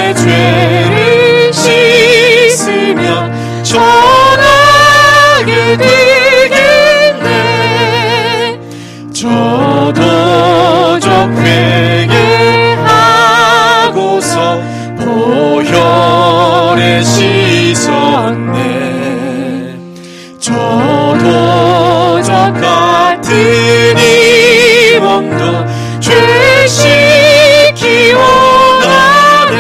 내 죄를 씻으며 전하게 되겠네. 저도적 회개하고서 보혈에 씻었네. 저도적 같은 이 몸도 죄 씻기 원하네.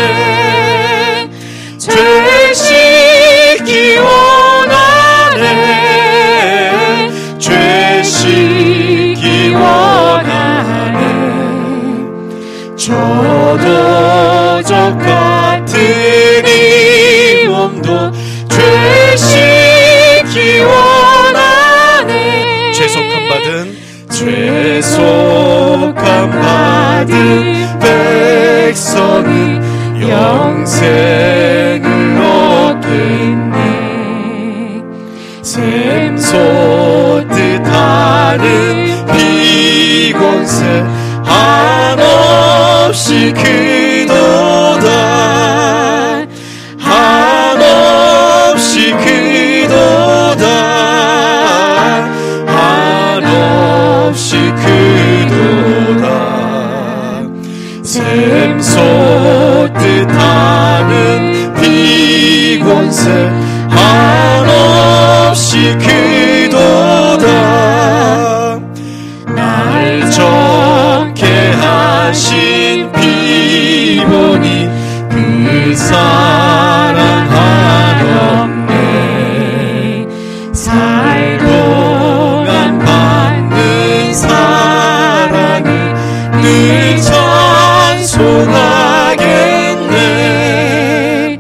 죄 씻기 원하네. 죄 씻기 원하네. 저도적 같은 이 몸도 죄 씻기 원하네. 죄속함 받은 백성이 영생을 얻겠네. 샘솟듯 하는 비곤새 한없이 크도다. 한없이 크도다. 한없이 크도다. 샘솟듯 하는 비곤새 한없이 크도다. 날 적게 하신 피보니 그 사랑 한없네. 살 동안 받는 사랑을 늘 찬송하겠네.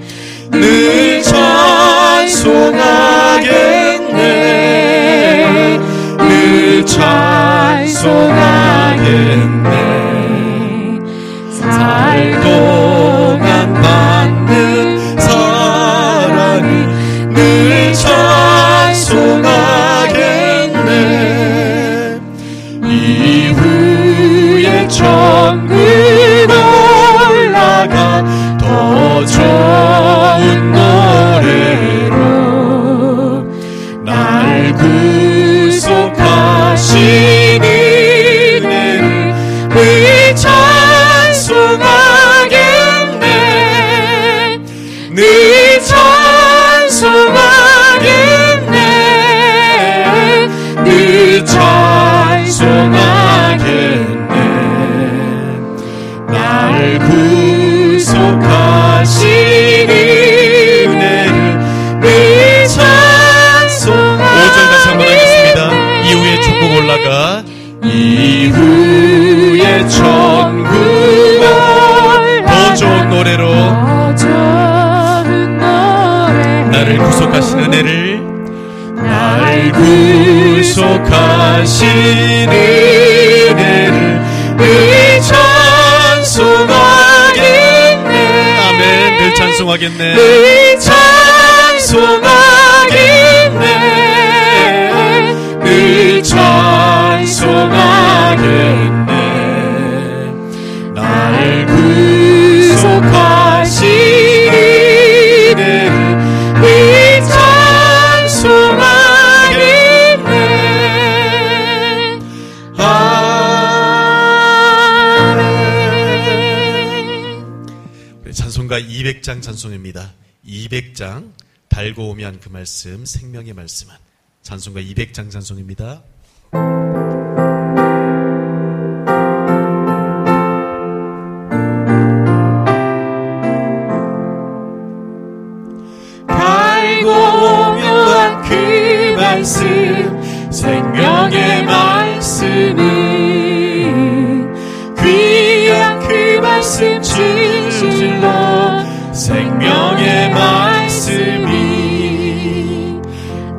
늘 찬송하겠네. 늘 찬송하겠네. 살 동안 받는 사랑을 늘 찬송하겠네. 이후에 천국 올라가 더 좋은 노래로 날 구속하신 은혜를 늘 찬송하겠네. 늘 찬송하겠네. 늘 찬송하겠네. 날 구속하신 은혜를 늘 찬송하겠네. 5절 다시 한번 하겠습니다. 이후에 천국 올라가 이후에 천국 더 좋은 노래로 나를 구속하신 은혜를 날 구속하신 은혜를 늘 찬송하겠네. 아멘. 늘 찬송하겠네. 늘 찬송하겠네. 늘 찬송하겠네. 날 구속하신 은혜를 늘 찬송하겠네. 아멘. 찬송가 200장 찬송입니다. 200장 달고 오면 그 말씀 생명의 말씀은 찬송가 200장 찬송입니다. 달고 오면 그 말씀 생명의 말씀은 귀한 그 말씀 진실로 생명의 말씀이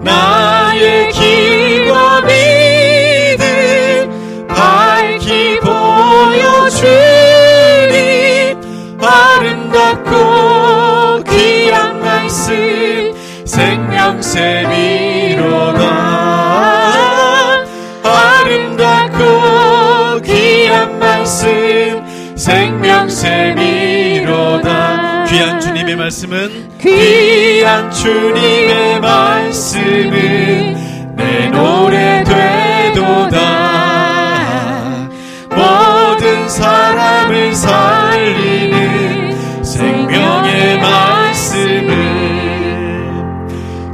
나의 길과 믿음 밝히 보여주니 아름답고 귀한 말씀 생명샘이로다. 아름답고 귀한 말씀 생명샘이로다. 귀한 주님의 말씀은 귀한 주님의 말씀은 내 노래 되도다. 모든 사람을 살리는 생명의 말씀을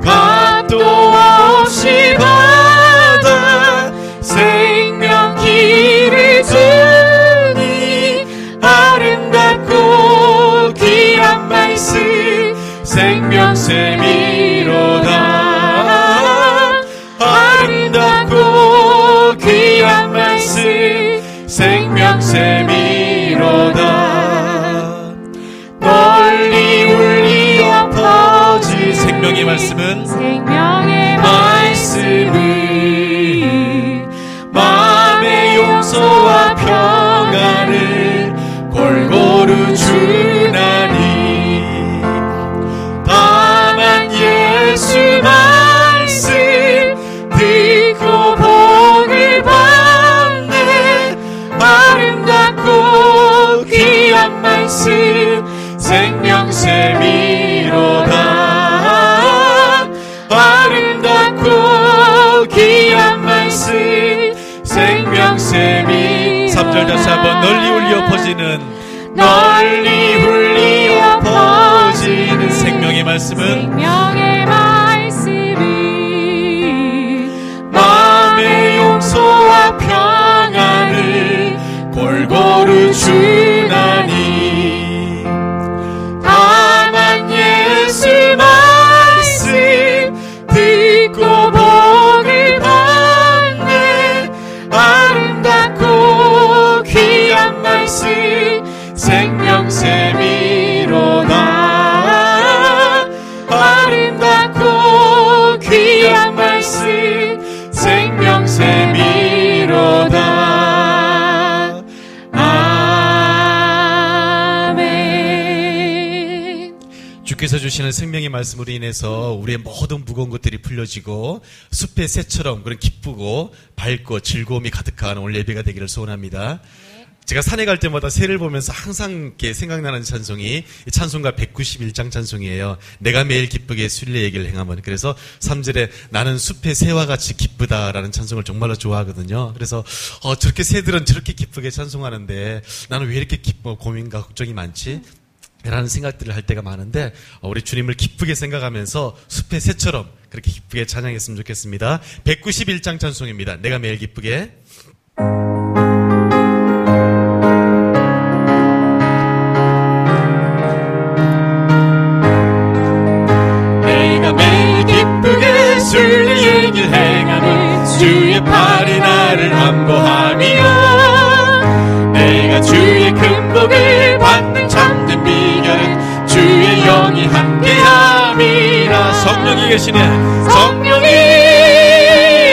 값도 없이 받아 생명 길을 주니 아름답고 귀한 말씀 생명샘이로다. 아름답고 귀한 말씀 생명샘이로다. 널리 울리어 퍼진 생명의 말씀은 마음의 용서와 평안을 골고루 주나니 다만 예수 말씀 듣고 복을 받네. 아름답고 귀한 말씀 생명샘이로다. 아름답고 귀한 말씀 생명샘이 3절 다시 한번 널리 울려 퍼지는 생명의 말씀은 마음의 용서와 평안을 골고루 주나니 다만 예수 말씀 듣고 복을 받네. 아름답고 귀한 말씀 생명샘이로다. 아름답고 귀한 말씀 생명샘이로다. 아멘. 주께서 주시는 생명의 말씀으로 인해서 우리의 모든 무거운 것들이 풀려지고 숲의 새처럼 그런 기쁘고 밝고 즐거움이 가득한 오늘 예배가 되기를 소원합니다. 제가 산에 갈 때마다 새를 보면서 항상 이렇게 생각나는 찬송이 찬송가 191장 찬송이에요. 내가 매일 기쁘게 순례의 길을 행하면. 그래서 3절에 나는 숲의 새와 같이 기쁘다라는 찬송을 정말로 좋아하거든요. 그래서 저렇게 새들은 저렇게 기쁘게 찬송하는데 나는 왜 이렇게 기뻐 고민과 걱정이 많지? 라는 생각들을 할 때가 많은데 우리 주님을 기쁘게 생각하면서 숲의 새처럼 그렇게 기쁘게 찬양했으면 좋겠습니다. 191장 찬송입니다. 내가 매일 기쁘게. 순례의 길 행하는 주의 팔이 나를 안보하며 내가 주의 큰 복을 받는 참된 비결은 주의 영이 함께함이라. 성령이 계시네. 성령이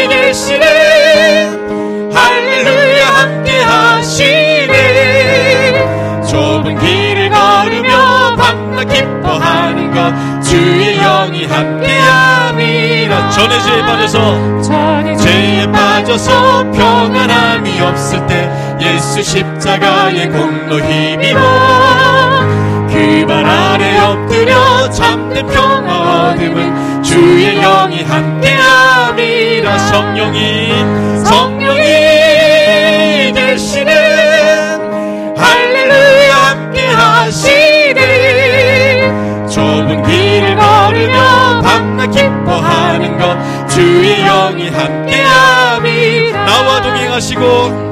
계시네. 할렐루야 함께하시네. 좁은 길을 걸으며 밤낮 기뻐하는 것 주의 영이 함께함이라. 전에 죄에 빠져서 평안함이 없을 때 예수 십자가의 공로 힘입어 그 발 아래 엎드려 참된 평화 얻음은 주의 영이 함께함이라. 성령이 되시는 할렐루야 함께하시네. 좁은 길을 걸으며 밤낮 기뻐하는 것 주의 영이 함께함이. 나와 동행하시고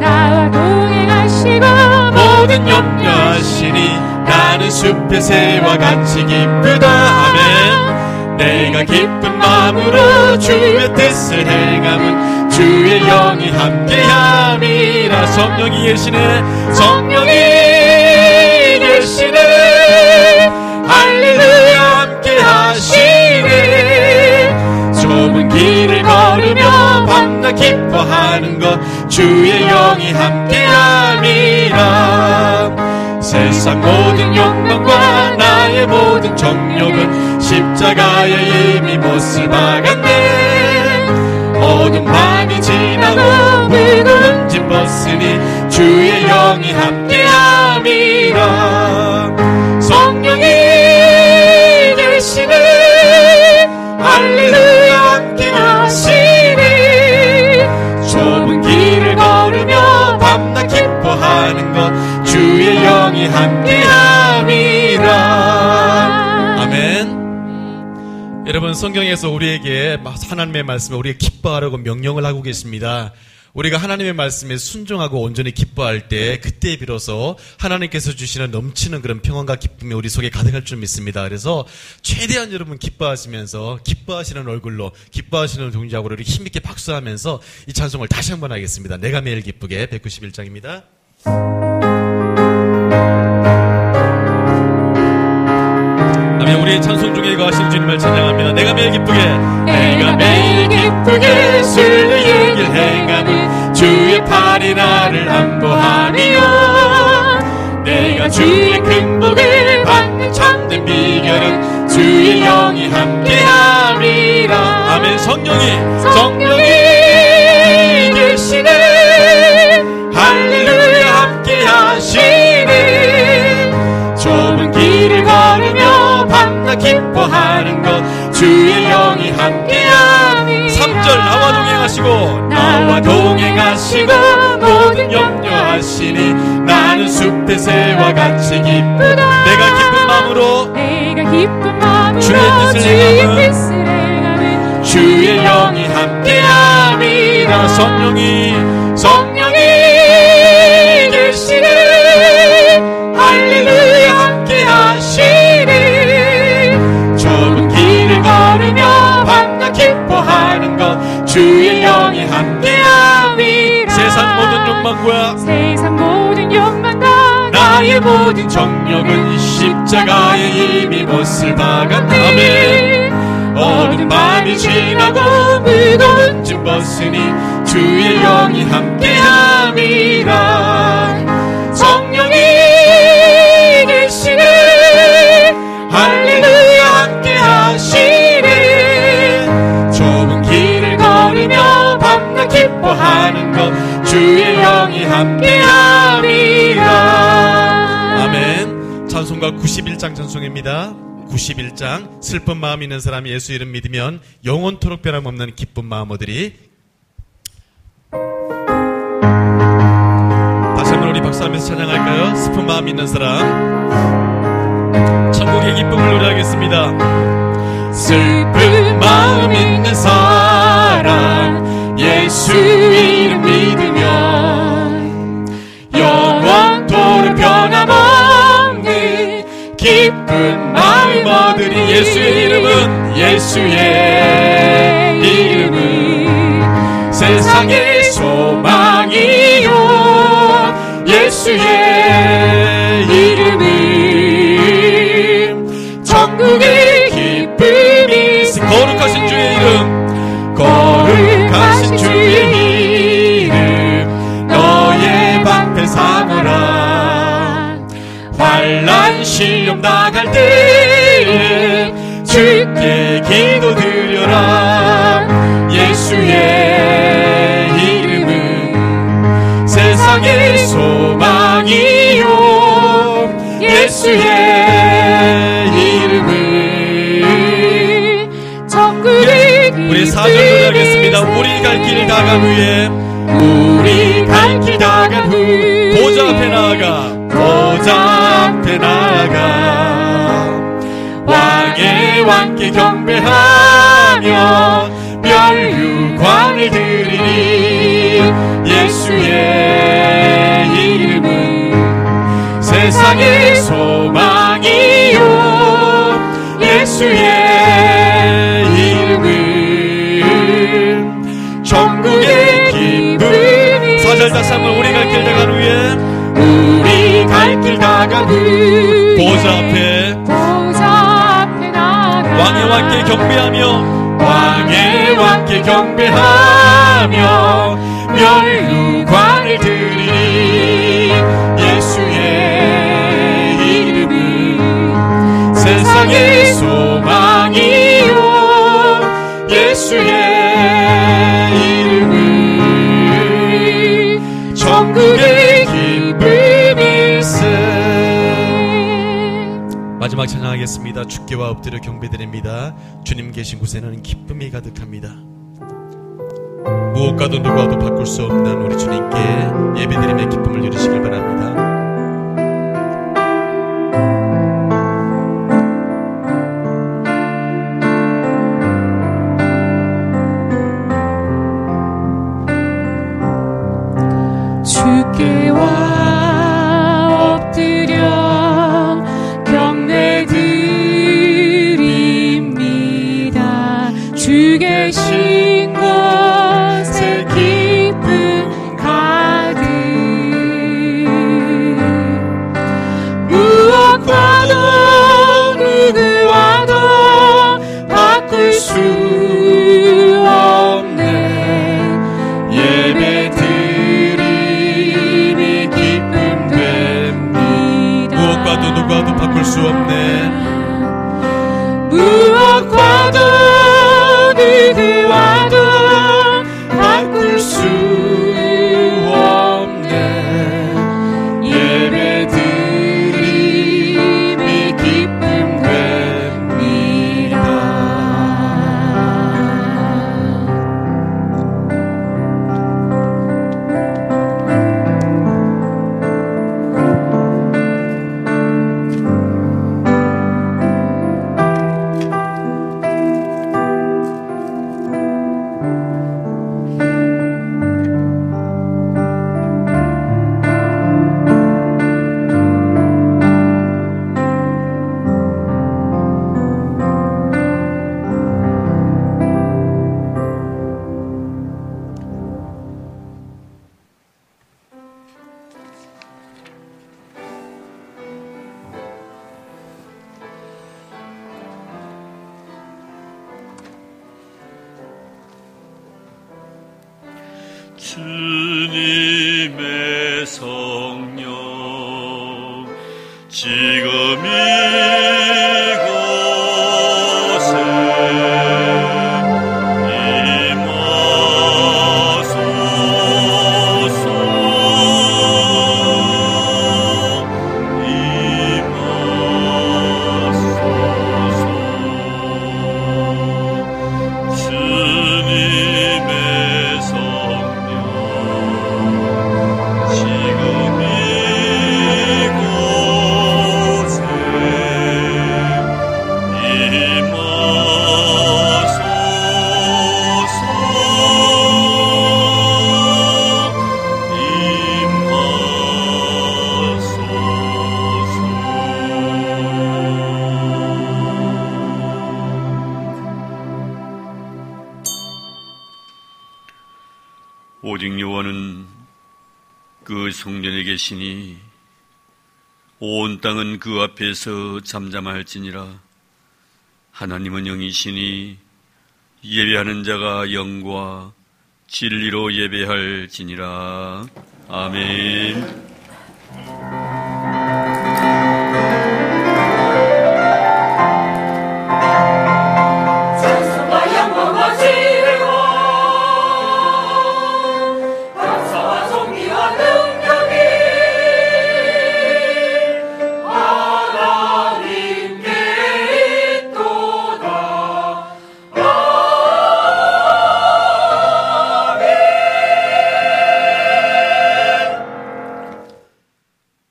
모든 염려하시니 나는 숲의 새와 같이 기쁘다. 아멘. 내가 기쁜 마음으로 주의 뜻을 행함은 주의 영이 함께함이라. 성령이 계시네. 할렐루야 함께하시네. 좁은 길을 걸으며 밤낮 기뻐하는 것 주의 영이 함께함이라. 세상 모든 욕망과 나의 모든 정욕은 십자가에 이미 못을 박았네. 어둠 밤이 지나고 무거운 짐 벗으니 주의 영이 함께함이라. 성령이 여러분, 성경에서 우리에게 하나님의 말씀을 우리가 기뻐하라고 명령을 하고 계십니다. 우리가 하나님의 말씀에 순종하고 온전히 기뻐할 때, 그때 비로소 하나님께서 주시는 넘치는 그런 평안과 기쁨이 우리 속에 가득할 줄 믿습니다. 그래서 최대한 여러분 기뻐하시면서, 기뻐하시는 얼굴로, 기뻐하시는 동작으로 이렇게 힘있게 박수하면서 이 찬송을 다시 한번 하겠습니다. 내가 매일 기쁘게. 191장입니다. 우리의 찬송 중에 거하신 주님을 찬양합니다. 내가 매일 기쁘게, 내가 매일 기쁘게 순례의 길 행함은 주의 팔이 나를 안보하며, 내가 주의 큰 복을 받는 참된 비결은 주의 영이 함께함이라. 아멘. 성령이 계시네. 할렐루야. 함께하시네. 좁은 길을 걸으며 밤낮 기뻐하는 것 주의 영이 함께하니. 3절 나와 동행하시고 모든 염려하시니 나는 숲의 새와 같이 기쁘다. 내가 기쁜 마음으로 주의 뜻을 행하면 주의 영이 함께함이라. 성령이 계시네. 할렐루야. 함께하시네. 좁은 길을 걸으며 밤낮 기뻐하는 것 주의 영이 함께함이라. 세상 모든 욕망과 나의 모든 정력은 십자가에 이미 못을 박았네. 아멘. 어두운 밤이 지나고 무거운 짐 벗으니 주의 영이 함께함이라. 성령이 계시네. 할렐루야. 함께하시네. 좁은 길을 걸으며 밤낮 기뻐하는 것 주의 영이 함께함이라. 아멘. 찬송가 91장 찬송입니다. 91장. 슬픈 마음 있는 사람이 예수 이름 믿으면 영원토록 변함없는 기쁜 마음 얻으리. 다시 한번 우리 박수하면서 찬양할까요? 슬픈 마음 있는 사람, 천국의 기쁨을 노래하겠습니다. 슬픈 마음 있는 사람 예수 이름 믿으면 영원토록 변함없는 기쁜 마음 얻으리. 예수의 이름은 세상의 소망이요. 예수의 이름은 천국의 기쁨이. 거룩하신 주의 이름, 거룩하신 주의 이름 너의 방패 삼으라. 환난 시험 당할 때에 주께 기도드려라. 예수의 이름은 세상의 소망이요. 예수의 이름은 천국의 우리 4절 노래하겠습니다. 우리 갈 길 다간 후에, 우리 갈 길 다간 후 보좌 앞에 나아가 왕의 왕께 경배하며 멸류관을 드리리. 예수의 이름은 세상의 소망이요. 예수의 이름은 천국의 기쁨이. 4절 다시 한번. 우리 갈 길 다간 후에, 우리 갈 길 다간 후 보좌 앞에 나아가 왕의 왕께 경배하며 멸류관을 드리리. 예수의 이름은 세상의 소망이요. 예수의 이름은 천국의 기쁨일세. 마지막 찬양하겠습니다. 주께와 엎드려 경배드립니다. 주님 계신 곳에는 기쁨이 가득합니다. 무엇과도 누구와도 바꿀 수 없는 우리 주님께 예배드림의 기쁨을 누리시길 바랍니다. 없네. 무엇과도 누구와도 바꿀 수 없네. 예배드림이 기쁨 됩니다. 주님의 성령 지금 이곳에 임하소서. 주님의 성령 지금 이곳에 오직 여호와는 그 성전에 계시니 온 땅은 그 앞에서 잠잠할지니라. 하나님은 영이시니 예배하는 자가 영과 진리로 예배할지니라. 아멘.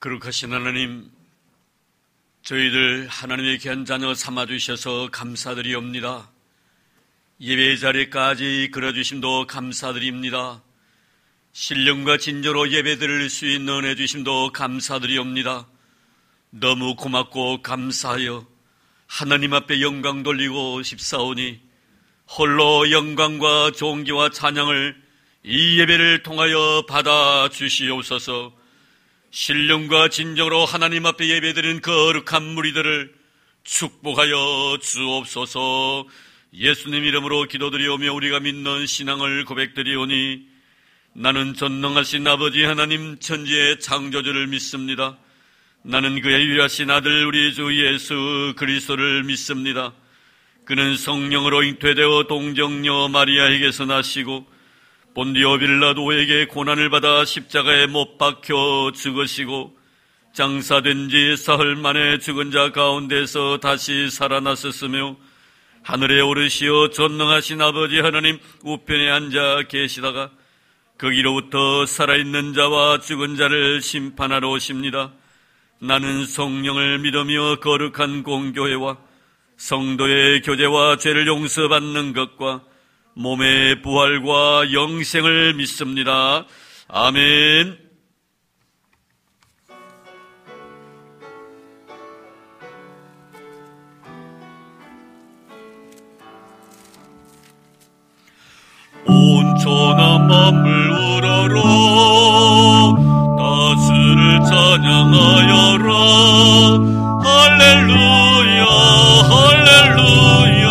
거룩하신 하나님, 저희들 하나님의 귀한 자녀 삼아주셔서 감사드리옵니다. 예배 자리까지 끌어주심도 감사드립니다. 신령과 진조로 예배드릴 수 있는 은혜 주심도 감사드리옵니다. 너무 고맙고 감사하여 하나님 앞에 영광 돌리고 싶사오니 홀로 영광과 존귀와 찬양을 이 예배를 통하여 받아주시옵소서. 신령과 진정으로 하나님 앞에 예배드리는 거룩한 무리들을 축복하여 주옵소서. 예수님 이름으로 기도드리오며 우리가 믿는 신앙을 고백드리오니 나는 전능하신 아버지 하나님 천지의 창조주를 믿습니다. 나는 그의 유일하신 아들 우리 주 예수 그리스도를 믿습니다. 그는 성령으로 잉태되어 동정녀 마리아에게서 나시고 본디오 빌라도에게 고난을 받아 십자가에 못 박혀 죽으시고 장사된 지 사흘 만에 죽은 자 가운데서 다시 살아났었으며 하늘에 오르시어 전능하신 아버지 하나님 우편에 앉아 계시다가 거기로부터 살아있는 자와 죽은 자를 심판하러 오십니다. 나는 성령을 믿으며 거룩한 공교회와 성도의 교제와 죄를 용서받는 것과 몸의 부활과 영생을 믿습니다. 아멘. 온 천하 만물 우러러 다스를 찬양하여라. 할렐루야 할렐루야.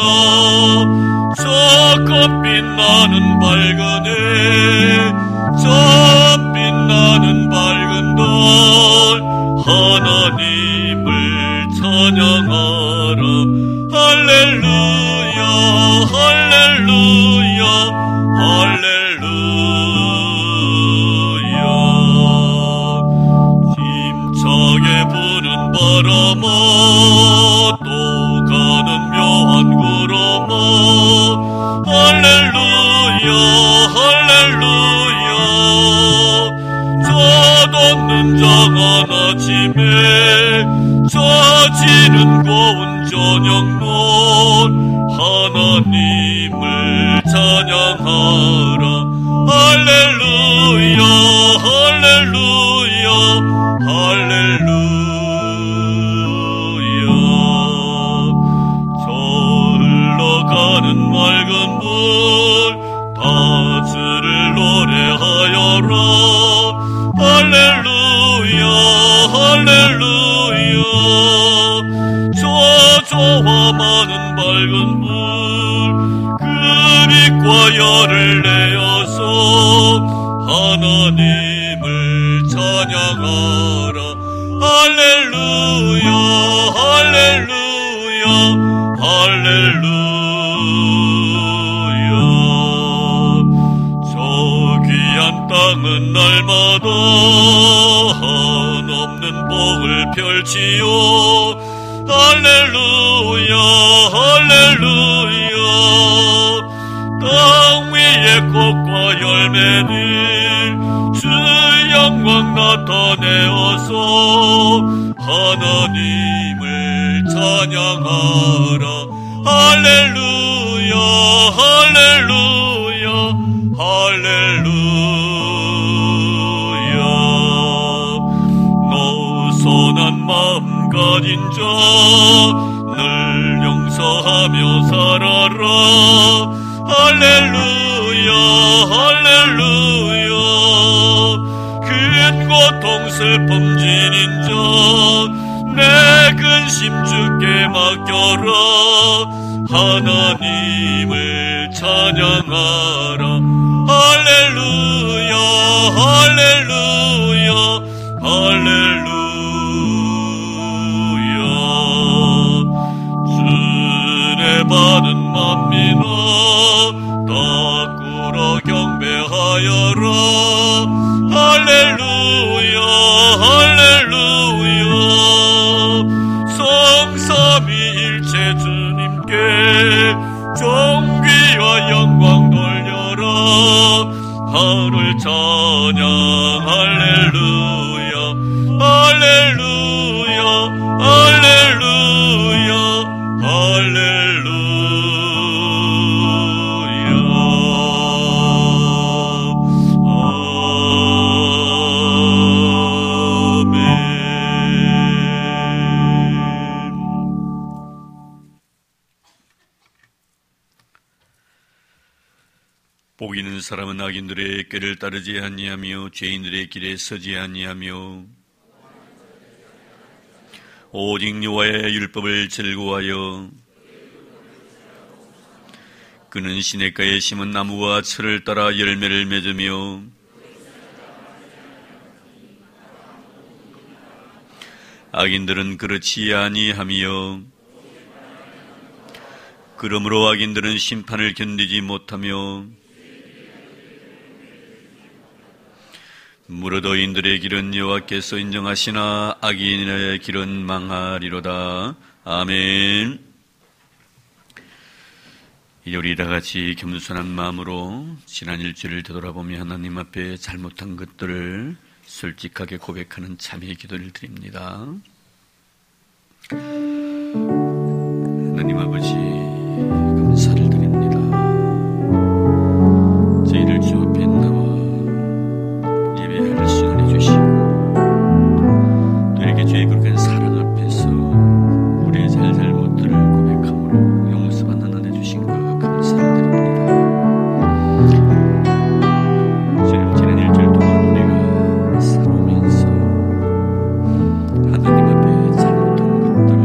저 빛나는 밝은 해, 저 빛나는 밝은 달, 하나님을 찬양 할렐루야 할렐루야 할렐루야. 힘차게 부는 바람아 또 가는 묘한 구름아 할렐루야 할렐루야. 젖없는 장한 아침에 젖지는 고운 저녁눈 하나님을 찬양하라. 할렐루야 할렐루야 할렐루야. 저 흘러가는 맑은 물 다스를 노래하여라. 할렐루야 할렐루야. 저저와 많은 밝은 물 그 빛과 열을 내어서 하나님을 찬양하라. 할렐루야 할렐루야 할렐루야. 저 귀한 땅은 날마다 한없는 복을 펼치요. 할렐루야 할렐루야. 땅 위에 꽃과 열매들 주 영광 나타내어서 하나님을 찬양하라. 할렐루야 할렐루야 할렐루야. 노선한 마음 가진 자 늘 용서하며 살아라. 할렐루야 할렐루야. 큰 고통 슬픔 지닌 자 내 근심 주께 맡겨라. 하나님을 찬양하라. 할렐루야 할렐루야 할렐루야. 주의 받은 만민아 다 꿇어 경배하여라. 할렐루야 할렐루야. 성삼위일체 주님께 존귀와 영광 돌려라. 하늘 찬양 할렐루야 할렐루야 할렐루야 할렐루야. 복 있는 사람은 악인들의 꾀를 따르지 아니하며 죄인들의 길에 서지 아니하며 오직 여호와의 율법을 즐거워하여 그는 시냇가에 심은 나무와 철을 따라 열매를 맺으며 악인들은 그렇지 아니하며 그러므로 악인들은 심판을 견디지 못하며 무릇어인들의 길은 여호와께서 인정하시나 악인의 길은 망하리로다. 아멘. 이제 우리 다 같이 겸손한 마음으로 지난 일주일을 되돌아보며 하나님 앞에 잘못한 것들을 솔직하게 고백하는 참회의 기도를 드립니다. 하나님 아버지 감사를 드립니다. 저희를 주 앞에 나와 예배할 시간을 주시고 또 이렇게 주의 거룩한 사랑 앞에서 우리의 잘못들을 고백함으로 용서받는 은혜 주신 것 감사를 드립니다. 지난 일주일 동안 우리가 살아오면서 하나님 앞에 잘못한 것들을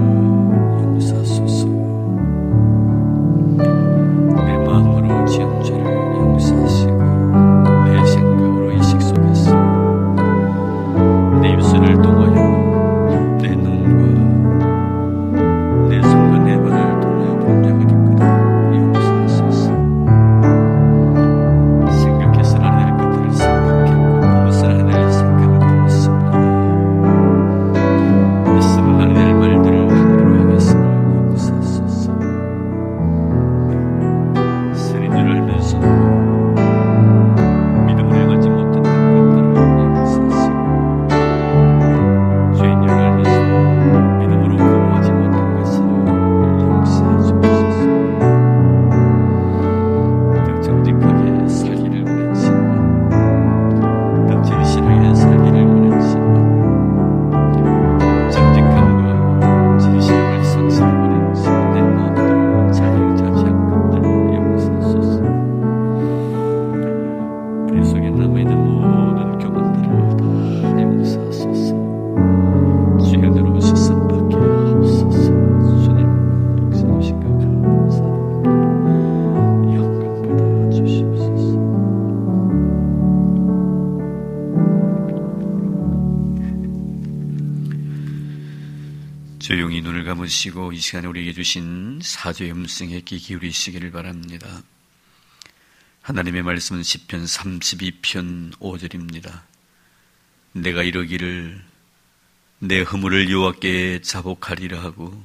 감으시고 이 시간에 우리에게 주신 사죄의 음성에 귀 기울이시기를 바랍니다. 하나님의 말씀은 시편 32편 5절입니다. 내가 이러기를 내 허물을 여호와께 자복하리라 하고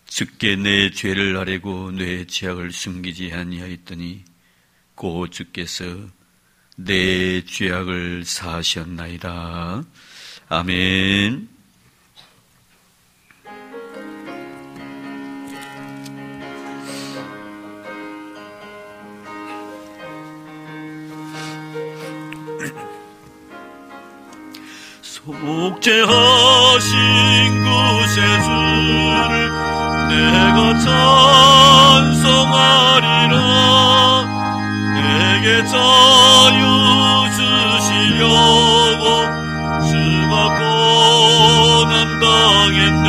주께 내 죄를 아뢰고 내 죄악을 숨기지 아니하였더니 곧 주께서 내 죄악을 사하셨나이다. 아멘. 속죄하신 구세 주를 내가 찬송하리라. 내게 자유 주시려고 주가 고난 당했네.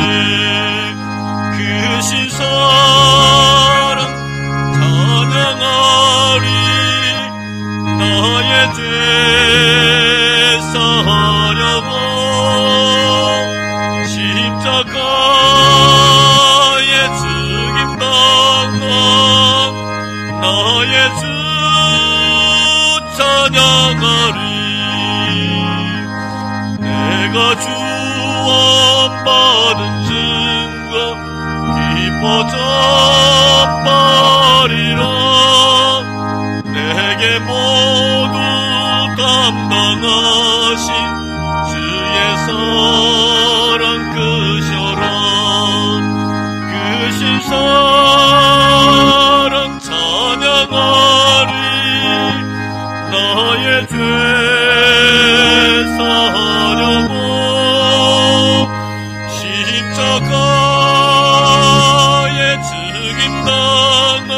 그 신사랑 찬양하리. 나의 죄 사하려고 십자가에 죽임당한 나의 주 찬양하리. 내가 주원받은 증거 기뻐 전파리라. 내게 모두 담당하신 주의 사랑 크셔라. 크신 사랑 찬양하리. 나의 죄 사하려고 십자가에 죽임당한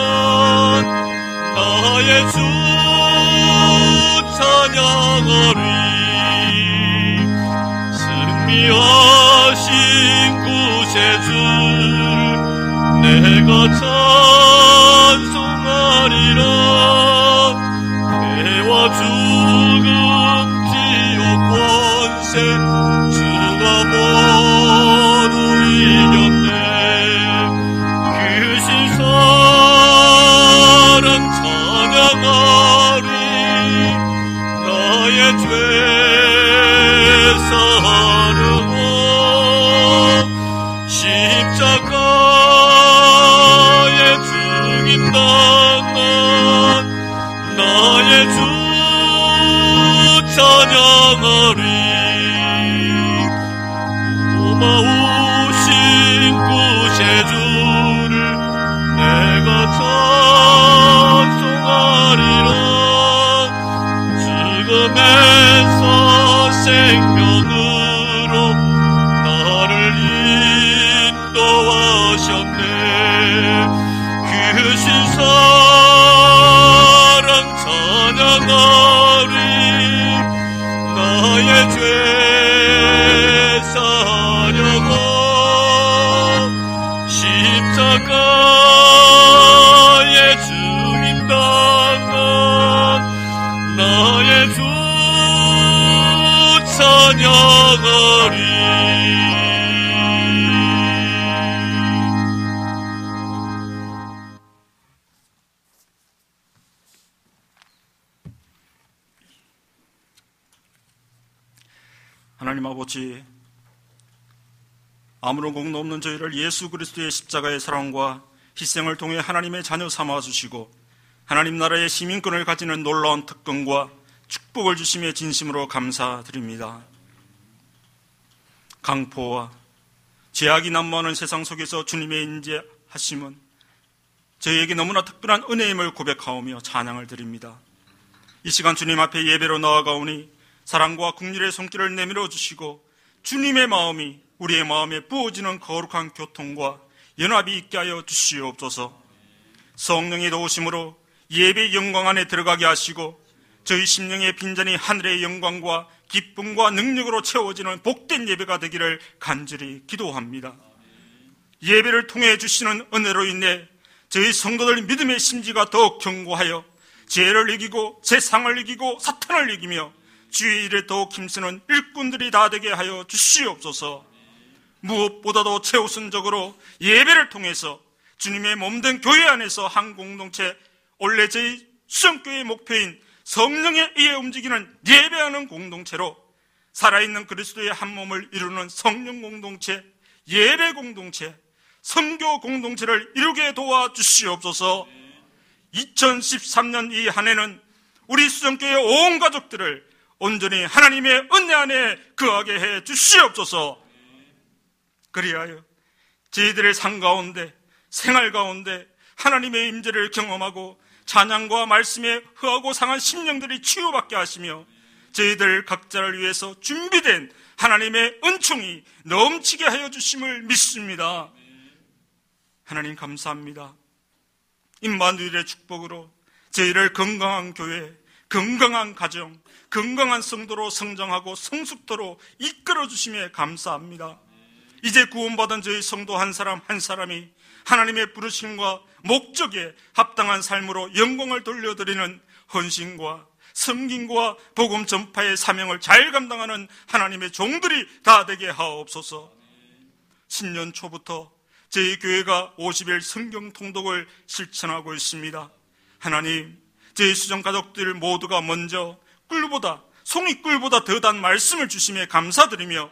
나의 주 찬양하리. 승리하신 구세주를 내가 찬송하리라. 죄와 죽음 지옥 권세 주가 모두 이겼네. 크신 사랑 찬양하리. 나의 죄 사하려고 십자가에 죽임당한 나의 주 찬양하리. 고마우신 구세주를 내가 찬송하리라. 죽음에서 생명으로 나를 인도하셨네. 크신 사랑 찬양하리. 나의 죄 사하려고 십자가에 죽임당한 나의 주 찬양하리. 하나님 아버지, 아무런 공로 없는 저희를 예수 그리스도의 십자가의 사랑과 희생을 통해 하나님의 자녀 삼아주시고 하나님 나라의 시민권을 가지는 놀라운 특권과 축복을 주심에 진심으로 감사드립니다. 강포와 죄악이 난무하는 세상 속에서 주님의 인재하심은 저희에게 너무나 특별한 은혜임을 고백하오며 찬양을 드립니다. 이 시간 주님 앞에 예배로 나아가오니 사랑과 긍휼의 손길을 내밀어 주시고 주님의 마음이 우리의 마음에 부어지는 거룩한 교통과 연합이 있게 하여 주시옵소서. 성령의 도우심으로 예배의 영광 안에 들어가게 하시고 저희 심령의 빈잔이 하늘의 영광과 기쁨과 능력으로 채워지는 복된 예배가 되기를 간절히 기도합니다. 예배를 통해 주시는 은혜로 인해 저희 성도들 믿음의 심지가 더욱 견고하여 죄를 이기고 세상을 이기고 사탄을 이기며 주의 일에 더욱 힘쓰는 일꾼들이 다 되게 하여 주시옵소서. 무엇보다도 최우선적으로 예배를 통해서 주님의 몸된 교회 안에서 한 공동체, 원래 저희 수정교회의 목표인 성령에 의해 움직이는 예배하는 공동체로 살아있는 그리스도의 한 몸을 이루는 성령 공동체, 예배 공동체, 선교 공동체를 이루게 도와주시옵소서. 2013년 이 한 해는 우리 수정교회 온 가족들을 온전히 하나님의 은혜 안에 거하게 해 주시옵소서. 그리하여 저희들의 삶 가운데, 생활 가운데 하나님의 임재를 경험하고 찬양과 말씀에 흐하고 상한 심령들이 치유받게 하시며 저희들 각자를 위해서 준비된 하나님의 은총이 넘치게 하여 주심을 믿습니다. 하나님 감사합니다. 임마누엘의 축복으로 저희를 건강한 교회, 건강한 가정, 건강한 성도로 성장하고 성숙도로 이끌어 주심에 감사합니다. 이제 구원받은 저희 성도 한 사람 한 사람이 하나님의 부르심과 목적에 합당한 삶으로 영광을 돌려드리는 헌신과 섬김과 복음 전파의 사명을 잘 감당하는 하나님의 종들이 다 되게 하옵소서. 신년 초부터 저희 교회가 50일 성경 통독을 실천하고 있습니다. 하나님, 저희 수정 가족들 모두가 먼저 송이꿀보다 더단 말씀을 주심에 감사드리며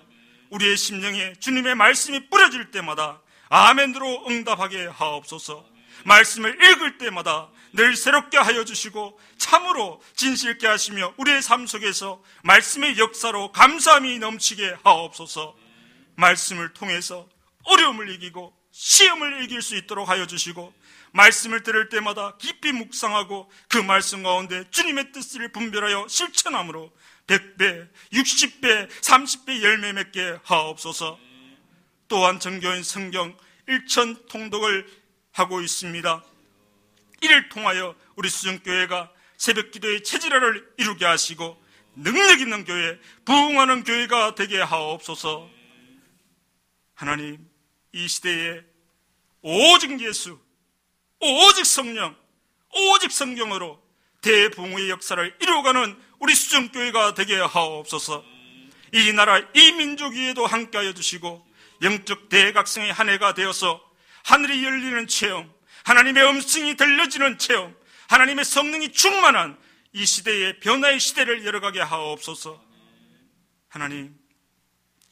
우리의 심령에 주님의 말씀이 뿌려질 때마다 아멘으로 응답하게 하옵소서. 말씀을 읽을 때마다 늘 새롭게 하여 주시고 참으로 진실케 하시며 우리의 삶 속에서 말씀의 역사로 감사함이 넘치게 하옵소서. 말씀을 통해서 어려움을 이기고 시험을 이길 수 있도록 하여 주시고 말씀을 들을 때마다 깊이 묵상하고 그 말씀 가운데 주님의 뜻을 분별하여 실천함으로 100배, 60배, 30배 열매 맺게 하옵소서. 또한 정교인 성경 1천 통독을 하고 있습니다. 이를 통하여 우리 수정교회가 새벽기도의 체질화를 이루게 하시고 능력 있는 교회, 부흥하는 교회가 되게 하옵소서. 하나님, 이 시대에 오직 예수, 오직 성령, 오직 성경으로 대부흥의 역사를 이루어가는 우리 수정교회가 되게 하옵소서. 이 나라, 이 민족 위에도 함께하여 주시고 영적 대각성의 한 해가 되어서 하늘이 열리는 체험, 하나님의 음성이 들려지는 체험, 하나님의 성령이 충만한 이 시대의 변화의 시대를 열어가게 하옵소서. 하나님,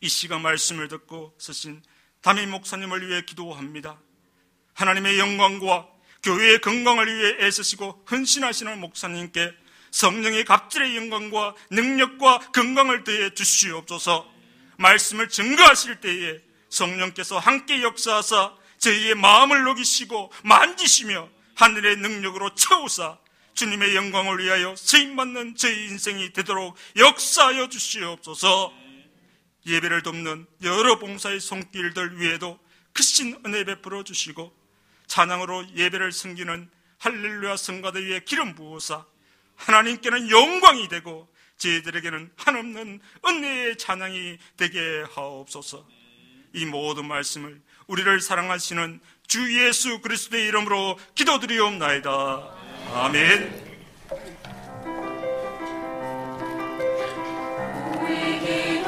이 시간 말씀을 듣고 쓰신 담임 목사님을 위해 기도합니다. 하나님의 영광과 교회의 건강을 위해 애쓰시고 헌신하시는 목사님께 성령의 갑질의 영광과 능력과 건강을 더해 주시옵소서. 말씀을 증거하실 때에 성령께서 함께 역사하사 저희의 마음을 녹이시고 만지시며 하늘의 능력으로 채우사 주님의 영광을 위하여 쓰임받는 저희 인생이 되도록 역사하여 주시옵소서. 예배를 돕는 여러 봉사의 손길들 위에도 크신 은혜 베풀어 주시고 찬양으로 예배를 섬기는 할렐루야 성가대 위에 기름 부으사 하나님께는 영광이 되고 저희들에게는 한없는 은혜의 찬양이 되게 하옵소서. 이 모든 말씀을 우리를 사랑하시는 주 예수 그리스도의 이름으로 기도드리옵나이다. 아멘. 우리에게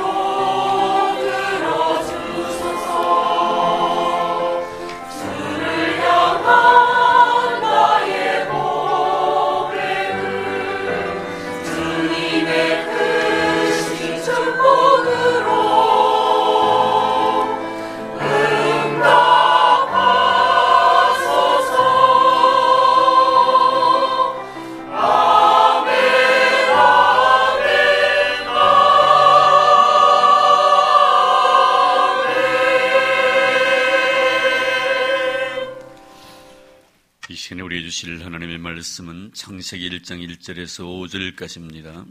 주실 하나님의 말씀은 창세기 1장 1절에서 5절까지입니다.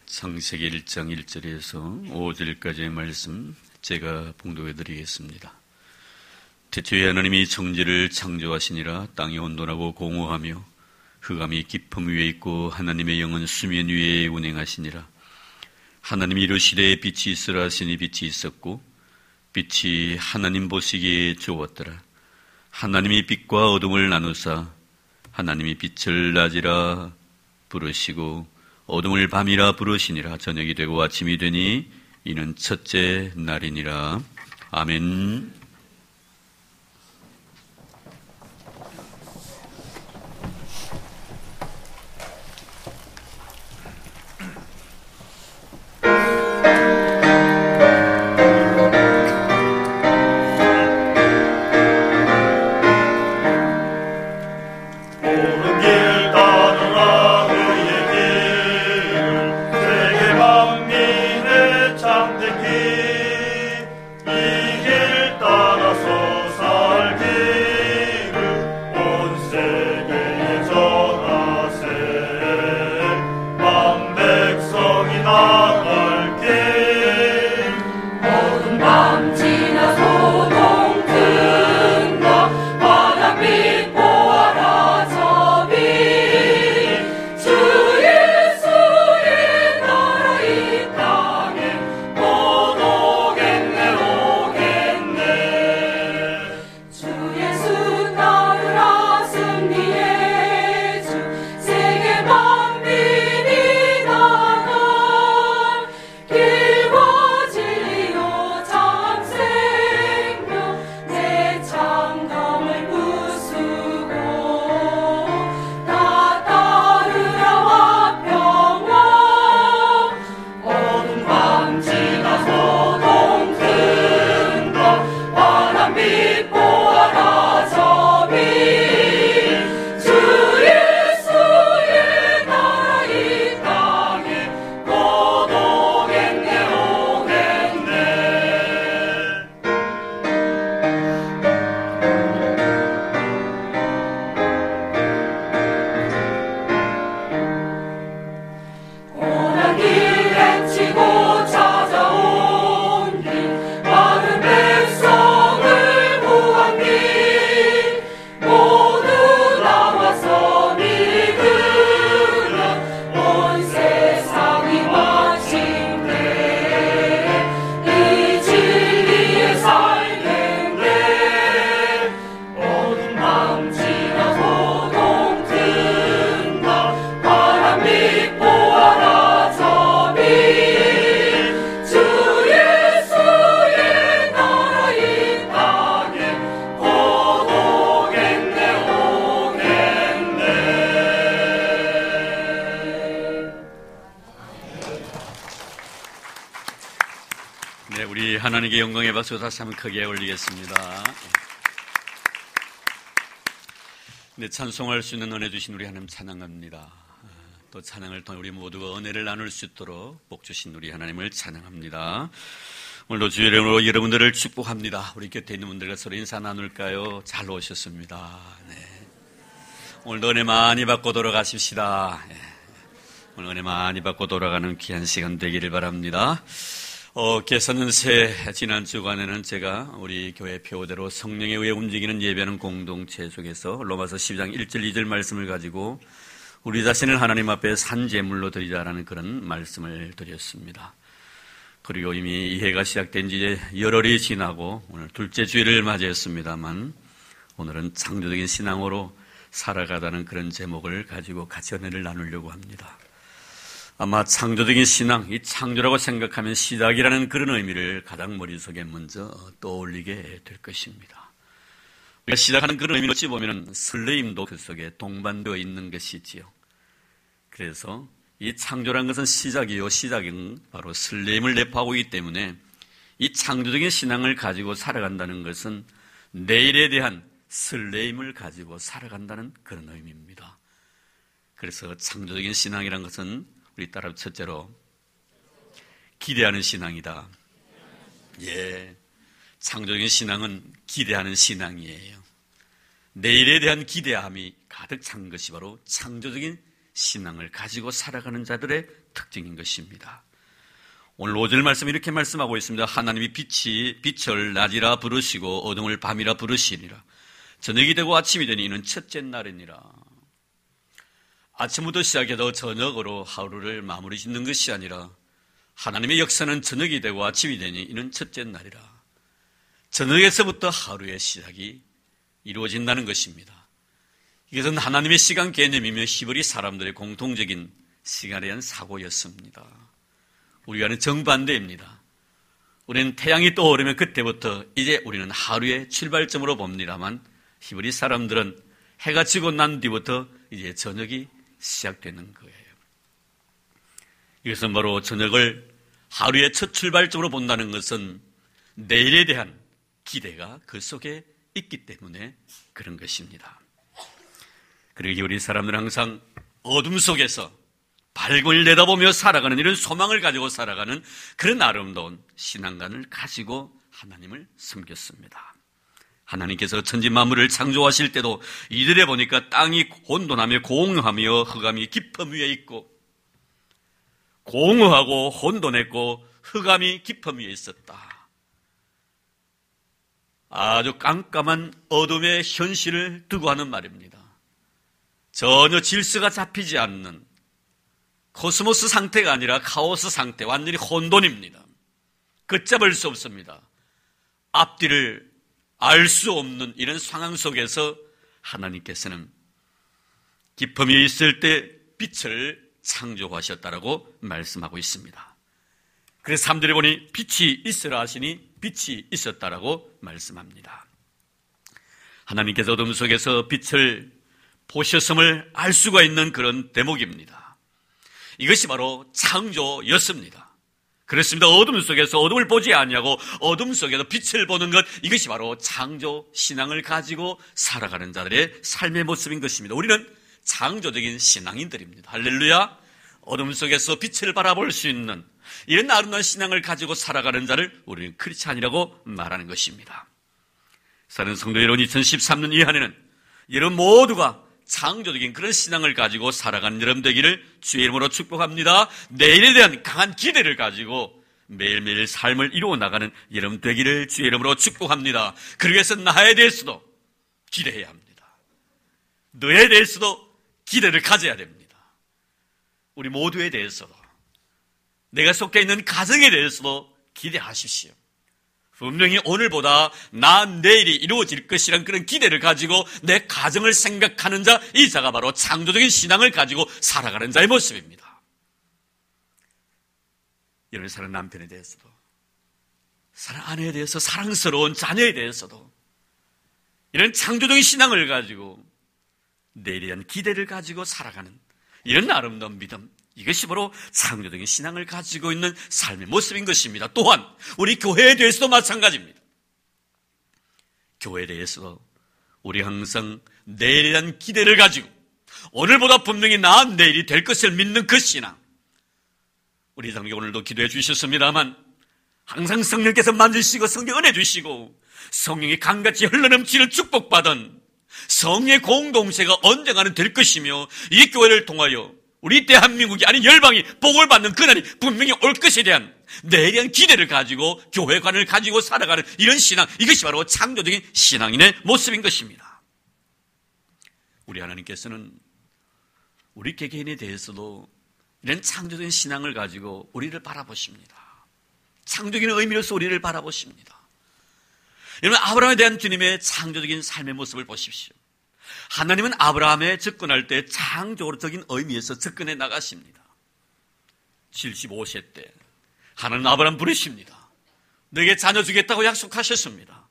창세기 1장 1절에서 5절까지의 말씀 제가 봉독해 드리겠습니다. 태초에 하나님이 정지를 창조하시니라. 땅이 온돈하고 공허하며 흑암이 깊음 위에 있고 하나님의 영은 수면 위에 운행하시니라. 하나님이 이르시되 빛이 있으라 하시니 빛이 있었고 빛이 하나님 보시기에 좋았더라. 하나님이 빛과 어둠을 나누사 하나님이 빛을 낮이라 부르시고 어둠을 밤이라 부르시니라. 저녁이 되고 아침이 되니 이는 첫째 날이니라. 아멘. 하나님께 영광의 박수 다시 한번 크게 올리겠습니다. 네, 찬송할 수 있는 은혜 주신 우리 하나님 찬양합니다. 또 찬양을 통해 우리 모두가 은혜를 나눌 수 있도록 복 주신 우리 하나님을 찬양합니다. 오늘도 주의 이름으로 여러분들을 축복합니다. 우리 곁에 있는 분들과 서로 인사 나눌까요? 잘 오셨습니다. 네. 오늘도 은혜 많이 받고 돌아가십시다. 네. 오늘 은혜 많이 받고 돌아가는 귀한 시간 되기를 바랍니다. 개선은새 지난 주간에는 제가 우리 교회 표대로 성령에 의해 움직이는 예배하는 공동체 속에서 로마서 12장 1절 2절 말씀을 가지고 우리 자신을 하나님 앞에 산제물로 드리자라는 그런 말씀을 드렸습니다. 그리고 이미 이 해가 시작된 지 이제 열흘이 지나고 오늘 둘째 주일을 맞이했습니다만 오늘은 창조적인 신앙으로 살아가다는 그런 제목을 가지고 같이 은혜를 나누려고 합니다. 아마 창조적인 신앙, 이 창조라고 생각하면 시작이라는 그런 의미를 가장 머릿속에 먼저 떠올리게 될 것입니다. 우리가 시작하는 그런 의미를 어찌 보면 설레임도 그 속에 동반되어 있는 것이지요. 그래서 이 창조라는 것은 시작이요. 시작은 바로 설레임을 내포하고 있기 때문에 이 창조적인 신앙을 가지고 살아간다는 것은 내일에 대한 설레임을 가지고 살아간다는 그런 의미입니다. 그래서 창조적인 신앙이라는 것은 우리 따라 첫째로 기대하는 신앙이다. 예, 창조적인 신앙은 기대하는 신앙이에요. 내일에 대한 기대함이 가득 찬 것이 바로 창조적인 신앙을 가지고 살아가는 자들의 특징인 것입니다. 오늘 5절 말씀 이렇게 말씀하고 있습니다. 하나님이 빛을 낮이라 부르시고 어둠을 밤이라 부르시니라. 저녁이 되고 아침이 되니 이는 첫째 날이니라. 아침부터 시작해서 저녁으로 하루를 마무리 짓는 것이 아니라 하나님의 역사는 저녁이 되고 아침이 되니 이는 첫째 날이라. 저녁에서부터 하루의 시작이 이루어진다는 것입니다. 이것은 하나님의 시간 개념이며 히브리 사람들의 공통적인 시간에 대한 사고였습니다. 우리와는 정반대입니다. 우리는 태양이 떠오르면 그때부터 이제 우리는 하루의 출발점으로 봅니다만 히브리 사람들은 해가 지고 난 뒤부터 이제 저녁이 시작되는 거예요. 이것은 바로 저녁을 하루의 첫 출발점으로 본다는 것은 내일에 대한 기대가 그 속에 있기 때문에 그런 것입니다. 그리고 우리 사람들은 항상 어둠 속에서 밝음을 내다보며 살아가는 이런 소망을 가지고 살아가는 그런 아름다운 신앙관을 가지고 하나님을 섬겼습니다. 하나님께서 천지 만물을 창조하실 때도 이들에 보니까 땅이 혼돈하며 공허하며 흑암이 깊음 위에 있고 공허하고 혼돈했고 흑암이 깊음 위에 있었다. 아주 깜깜한 어둠의 현실을 두고 하는 말입니다. 전혀 질서가 잡히지 않는 코스모스 상태가 아니라 카오스 상태, 완전히 혼돈입니다. 걷잡을 수 없습니다. 앞뒤를 알 수 없는 이런 상황 속에서 하나님께서는 깊음이 있을 때 빛을 창조하셨다라고 말씀하고 있습니다. 그래서 사람들이 보니 빛이 있으라 하시니 빛이 있었다라고 말씀합니다. 하나님께서 어둠 속에서 빛을 보셨음을 알 수가 있는 그런 대목입니다. 이것이 바로 창조였습니다. 그렇습니다. 어둠 속에서 어둠을 보지 아니하고 어둠 속에서 빛을 보는 것, 이것이 바로 창조 신앙을 가지고 살아가는 자들의 삶의 모습인 것입니다. 우리는 창조적인 신앙인들입니다. 할렐루야. 어둠 속에서 빛을 바라볼 수 있는 이런 아름다운 신앙을 가지고 살아가는 자를 우리는 크리스찬이라고 말하는 것입니다. 사는 성도 여러분, 2013년 이한해는 여러분 모두가 창조적인 그런 신앙을 가지고 살아가는 여러분 되기를 주의 이름으로 축복합니다. 내일에 대한 강한 기대를 가지고 매일매일 삶을 이루어 나가는 여러분 되기를 주의 이름으로 축복합니다. 그러기 위해서 나에 대해서도 기대해야 합니다. 너에 대해서도 기대를 가져야 됩니다. 우리 모두에 대해서도, 내가 속해 있는 가정에 대해서도 기대하십시오. 분명히 오늘보다 나은 내일이 이루어질 것이란 그런 기대를 가지고 내 가정을 생각하는 자, 이 자가 바로 창조적인 신앙을 가지고 살아가는 자의 모습입니다. 여러분, 사랑 남편에 대해서도, 사랑 아내에 대해서, 사랑스러운 자녀에 대해서도 이런 창조적인 신앙을 가지고 내일에 대한 기대를 가지고 살아가는 이런 아름다운 믿음, 이것이 바로 창조적인 신앙을 가지고 있는 삶의 모습인 것입니다. 또한 우리 교회에 대해서도 마찬가지입니다. 교회에 대해서도 우리 항상 내일에 대한 기대를 가지고 오늘보다 분명히 나은 내일이 될 것을 믿는 그 신앙, 우리 장로님 오늘도 기도해 주셨습니다만 항상 성령께서 만지시고 성령 은혜 주시고 성령이 강같이 흘러넘치는 축복받은 성령의 공동체가 언젠가는 될 것이며 이 교회를 통하여 우리 대한민국이 아닌 열방이 복을 받는 그날이 분명히 올 것에 대한 내에 대한 기대를 가지고 교회관을 가지고 살아가는 이런 신앙, 이것이 바로 창조적인 신앙인의 모습인 것입니다. 우리 하나님께서는 우리 개개인에 대해서도 이런 창조적인 신앙을 가지고 우리를 바라보십니다. 창조적인 의미로서 우리를 바라보십니다. 여러분, 아브라함에 대한 주님의 창조적인 삶의 모습을 보십시오. 하나님은 아브라함에 접근할 때 창조적인 의미에서 접근해 나가십니다. 75세 때 하나님은 아브라함 부르십니다. 너에게 자녀 주겠다고 약속하셨습니다.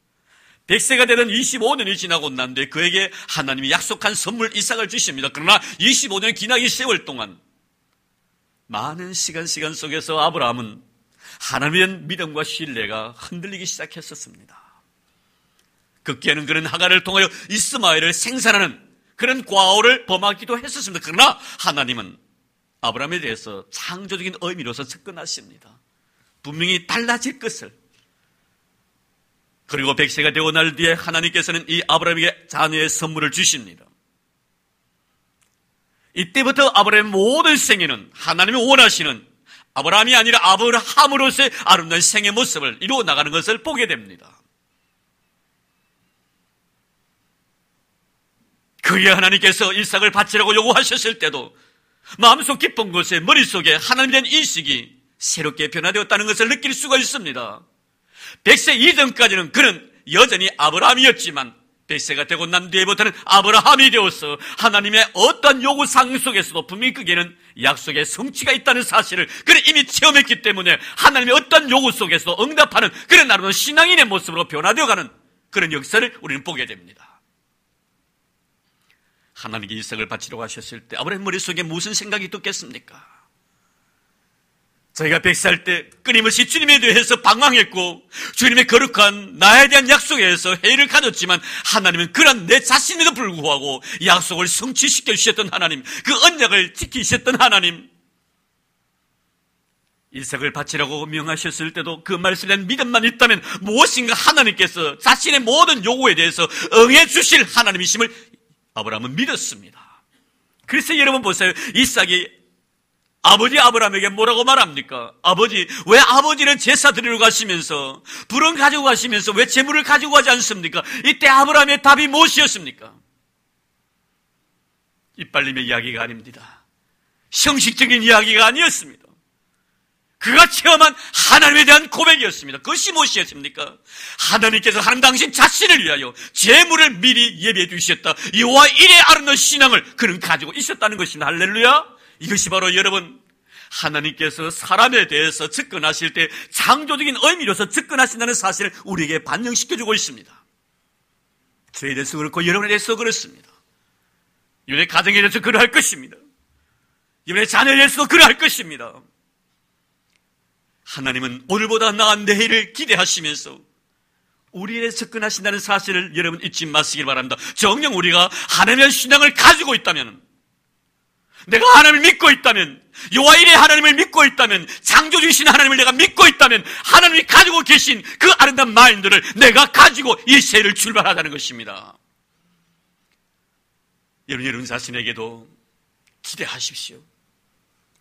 100세가 되던 25년이 지나고 난 뒤에 그에게 하나님이 약속한 선물 이삭을 주십니다. 그러나 25년 기나긴 세월 동안 많은 시간 속에서 아브라함은 하나님의 믿음과 신뢰가 흔들리기 시작했었습니다. 극기에는 그런 하갈을 통하여 이스마엘을 생산하는 그런 과오를 범하기도 했었습니다. 그러나 하나님은 아브라함에 대해서 창조적인 의미로서 접근하십니다. 분명히 달라질 것을. 그리고 100세가 되고 날 뒤에 하나님께서는 이 아브라함에게 자녀의 선물을 주십니다. 이때부터 아브라함의 모든 생애는 하나님이 원하시는 아브라함이 아니라 아브라함으로서의 아름다운 생의 모습을 이루어 나가는 것을 보게 됩니다. 그게 하나님께서 이삭을 바치라고 요구하셨을 때도 마음속 깊은 곳에, 머릿속에 하나님에 대한 인식이 새롭게 변화되었다는 것을 느낄 수가 있습니다. 100세 이전까지는 그는 여전히 아브라함이었지만 100세가 되고 난 뒤에부터는 아브라함이 되어서 하나님의 어떤 요구사항 속에서도 분명히 그에게는 약속의 성취가 있다는 사실을 그는 이미 체험했기 때문에 하나님의 어떤 요구 속에서도 응답하는 그런 아름다운 신앙인의 모습으로 변화되어가는 그런 역사를 우리는 보게 됩니다. 하나님께 이삭을 바치려고 하셨을 때 아브라함 머릿속에 무슨 생각이 떴겠습니까? 저희가 100살 때 끊임없이 주님에 대해서 방황했고 주님의 거룩한 나에 대한 약속에 대해서 회의를 가졌지만 하나님은 그런 내 자신에도 불구하고 약속을 성취시켜 주셨던 하나님, 그 언약을 지키셨던 하나님, 이삭을 바치라고 명하셨을 때도 그 말씀에 대한 믿음만 있다면 무엇인가 하나님께서 자신의 모든 요구에 대해서 응해 주실 하나님이심을 아브라함은 믿었습니다. 그래서 여러분 보세요. 이삭이 아버지 아브라함에게 뭐라고 말합니까? 아버지, 왜 아버지는 제사 드리러 가시면서 불은 가지고 가시면서 왜 제물을 가지고 가지 않습니까? 이때 아브라함의 답이 무엇이었습니까? 이빨림의 이야기가 아닙니다. 형식적인 이야기가 아니었습니다. 그가 체험한 하나님에 대한 고백이었습니다. 그것이 무엇이었습니까? 하나님께서 하나님 당신 자신을 위하여 제물을 미리 예비해 두셨다. 여호와 일의 아름다운 신앙을 그는 가지고 있었다는 것입니다. 할렐루야. 이것이 바로 여러분, 하나님께서 사람에 대해서 접근하실 때 창조적인 의미로서 접근하신다는 사실을 우리에게 반영시켜주고 있습니다. 저에 대해서 그렇고 여러분에 대해서 그렇습니다. 여러분의 가정에 대해서 그러할 것입니다. 여러분의 자녀에 대해서도 그러할 것입니다. 하나님은 오늘보다 나은 내일을 기대하시면서 우리에 대해서 접근하신다는 사실을 여러분 잊지 마시길 바랍니다. 정녕 우리가 하나님의 신앙을 가지고 있다면, 내가 하나님을 믿고 있다면, 여호와 일의 하나님을 믿고 있다면, 창조주이신 하나님을 내가 믿고 있다면 하나님이 가지고 계신 그 아름다운 마인드를 내가 가지고 이 세를 출발하자는 것입니다. 여러분 자신에게도 기대하십시오.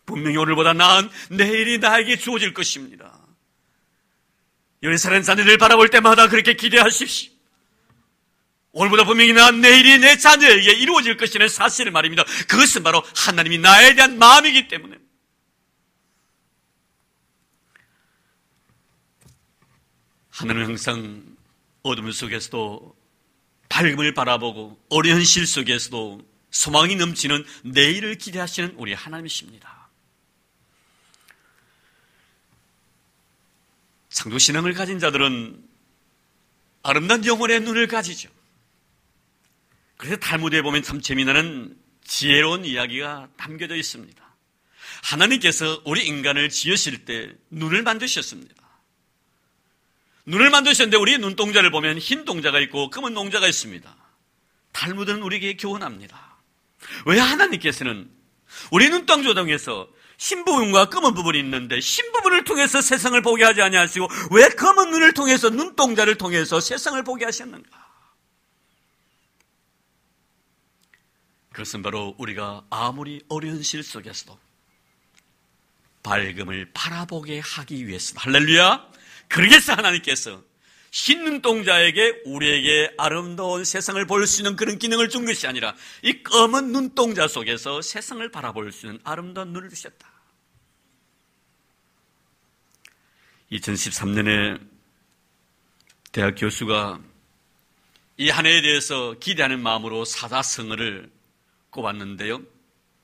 분명히 오늘보다 나은 내일이 나에게 주어질 것입니다. 여러분 사랑하는 자녀들 바라볼 때마다 그렇게 기대하십시오. 오늘보다 분명히 나은 내일이 내 자녀에게 이루어질 것이라는 사실을 말입니다. 그것은 바로 하나님이 나에 대한 마음이기 때문에. 하나님은 항상 어둠 속에서도 밝음을 바라보고 어려운 현실 속에서도 소망이 넘치는 내일을 기대하시는 우리 하나님이십니다. 창조신앙을 가진 자들은 아름다운 영혼의 눈을 가지죠. 그래서 탈무드에 보면 참 재미나는 지혜로운 이야기가 담겨져 있습니다. 하나님께서 우리 인간을 지으실 때 눈을 만드셨습니다. 눈을 만드셨는데 우리 눈동자를 보면 흰 동자가 있고 검은 동자가 있습니다. 탈무드는 우리에게 교훈합니다. 왜 하나님께서는 우리 눈동자에서 흰 부분과 검은 부분이 있는데 흰 부분을 통해서 세상을 보게 하지 아니하시고 왜 검은 눈을 통해서 눈동자를 통해서 세상을 보게 하셨는가? 그것은 바로 우리가 아무리 어려운 실 속에서도 밝음을 바라보게 하기 위해서. 할렐루야. 그러겠어 하나님께서 흰 눈동자에게 우리에게 아름다운 세상을 볼 수 있는 그런 기능을 준 것이 아니라 이 검은 눈동자 속에서 세상을 바라볼 수 있는 아름다운 눈을 주셨다. 2013년에 대학 교수가 이 한 해에 대해서 기대하는 마음으로 사자성어를 꼽았는데요.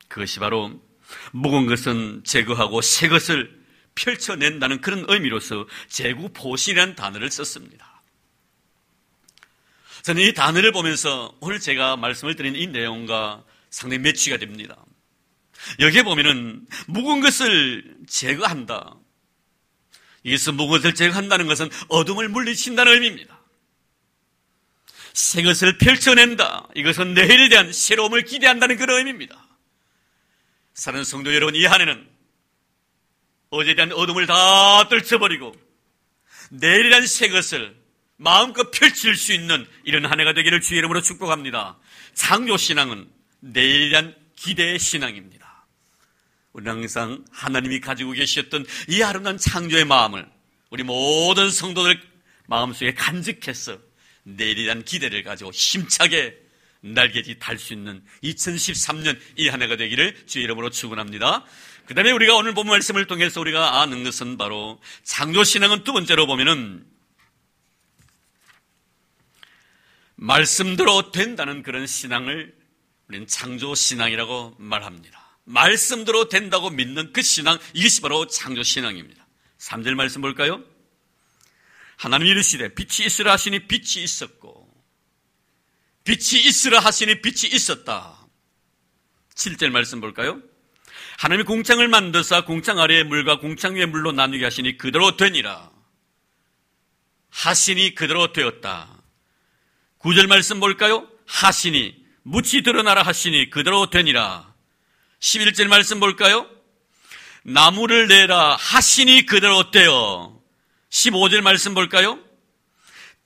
그것이 바로 묵은 것은 제거하고 새 것을 펼쳐낸다는 그런 의미로서 제구포신이라는 단어를 썼습니다. 저는 이 단어를 보면서 오늘 제가 말씀을 드린 이 내용과 상당히 매치가 됩니다. 여기에 보면은 묵은 것을 제거한다. 여기서 묵은 것을 제거한다는 것은 어둠을 물리친다는 의미입니다. 새 것을 펼쳐낸다. 이것은 내일에 대한 새로움을 기대한다는 그런 의미입니다. 사랑하는 성도 여러분, 이 한 해는 어제에 대한 어둠을 다 떨쳐버리고 내일에 대한 새 것을 마음껏 펼칠 수 있는 이런 한 해가 되기를 주의 이름으로 축복합니다. 창조신앙은 내일에 대한 기대의 신앙입니다. 우리는 항상 하나님이 가지고 계셨던 이 아름다운 창조의 마음을 우리 모든 성도들 마음속에 간직해서 내일에 대한 기대를 가지고 힘차게 날개짓 달 수 있는 2013년 이 한 해가 되기를 주의 이름으로 축원합니다. 그 다음에 우리가 오늘 본 말씀을 통해서 우리가 아는 것은 바로 창조신앙은 두 번째로 보면은 말씀대로 된다는 그런 신앙을 우리는 창조신앙이라고 말합니다. 말씀대로 된다고 믿는 그 신앙, 이것이 바로 창조신앙입니다. 3절 말씀 볼까요? 하나님이 이르시되 빛이 있으라 하시니 빛이 있었고 빛이 있으라 하시니 빛이 있었다. 7절 말씀 볼까요? 하나님이 공창을 만드사 공창 아래의 물과 공창 위의 물로 나누게 하시니 그대로 되니라 하시니 그대로 되었다. 9절 말씀 볼까요? 하시니 묻이 드러나라 하시니 그대로 되니라. 11절 말씀 볼까요? 나무를 내라 하시니 그대로 되어. 15절 말씀 볼까요?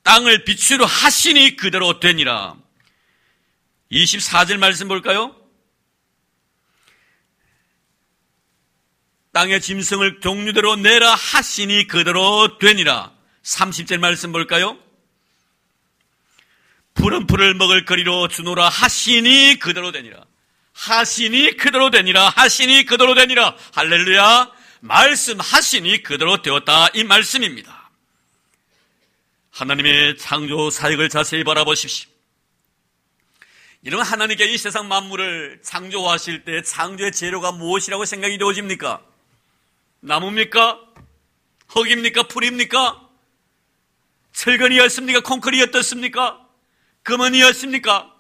땅을 빛으로 하시니 그대로 되니라. 24절 말씀 볼까요? 땅의 짐승을 종류대로 내라 하시니 그대로 되니라. 30절 말씀 볼까요? 푸른 풀을 먹을 거리로 주노라 하시니 그대로 되니라. 하시니 그대로 되니라. 하시니 그대로 되니라. 할렐루야. 말씀하시니 그대로 되었다, 이 말씀입니다. 하나님의 창조 사역을 자세히 바라보십시오. 이런 하나님께 이 세상 만물을 창조하실 때 창조의 재료가 무엇이라고 생각이 되어집니까? 나무입니까? 흙입니까? 풀입니까? 철근이었습니까? 콘크리트였습니까? 금은이었습니까?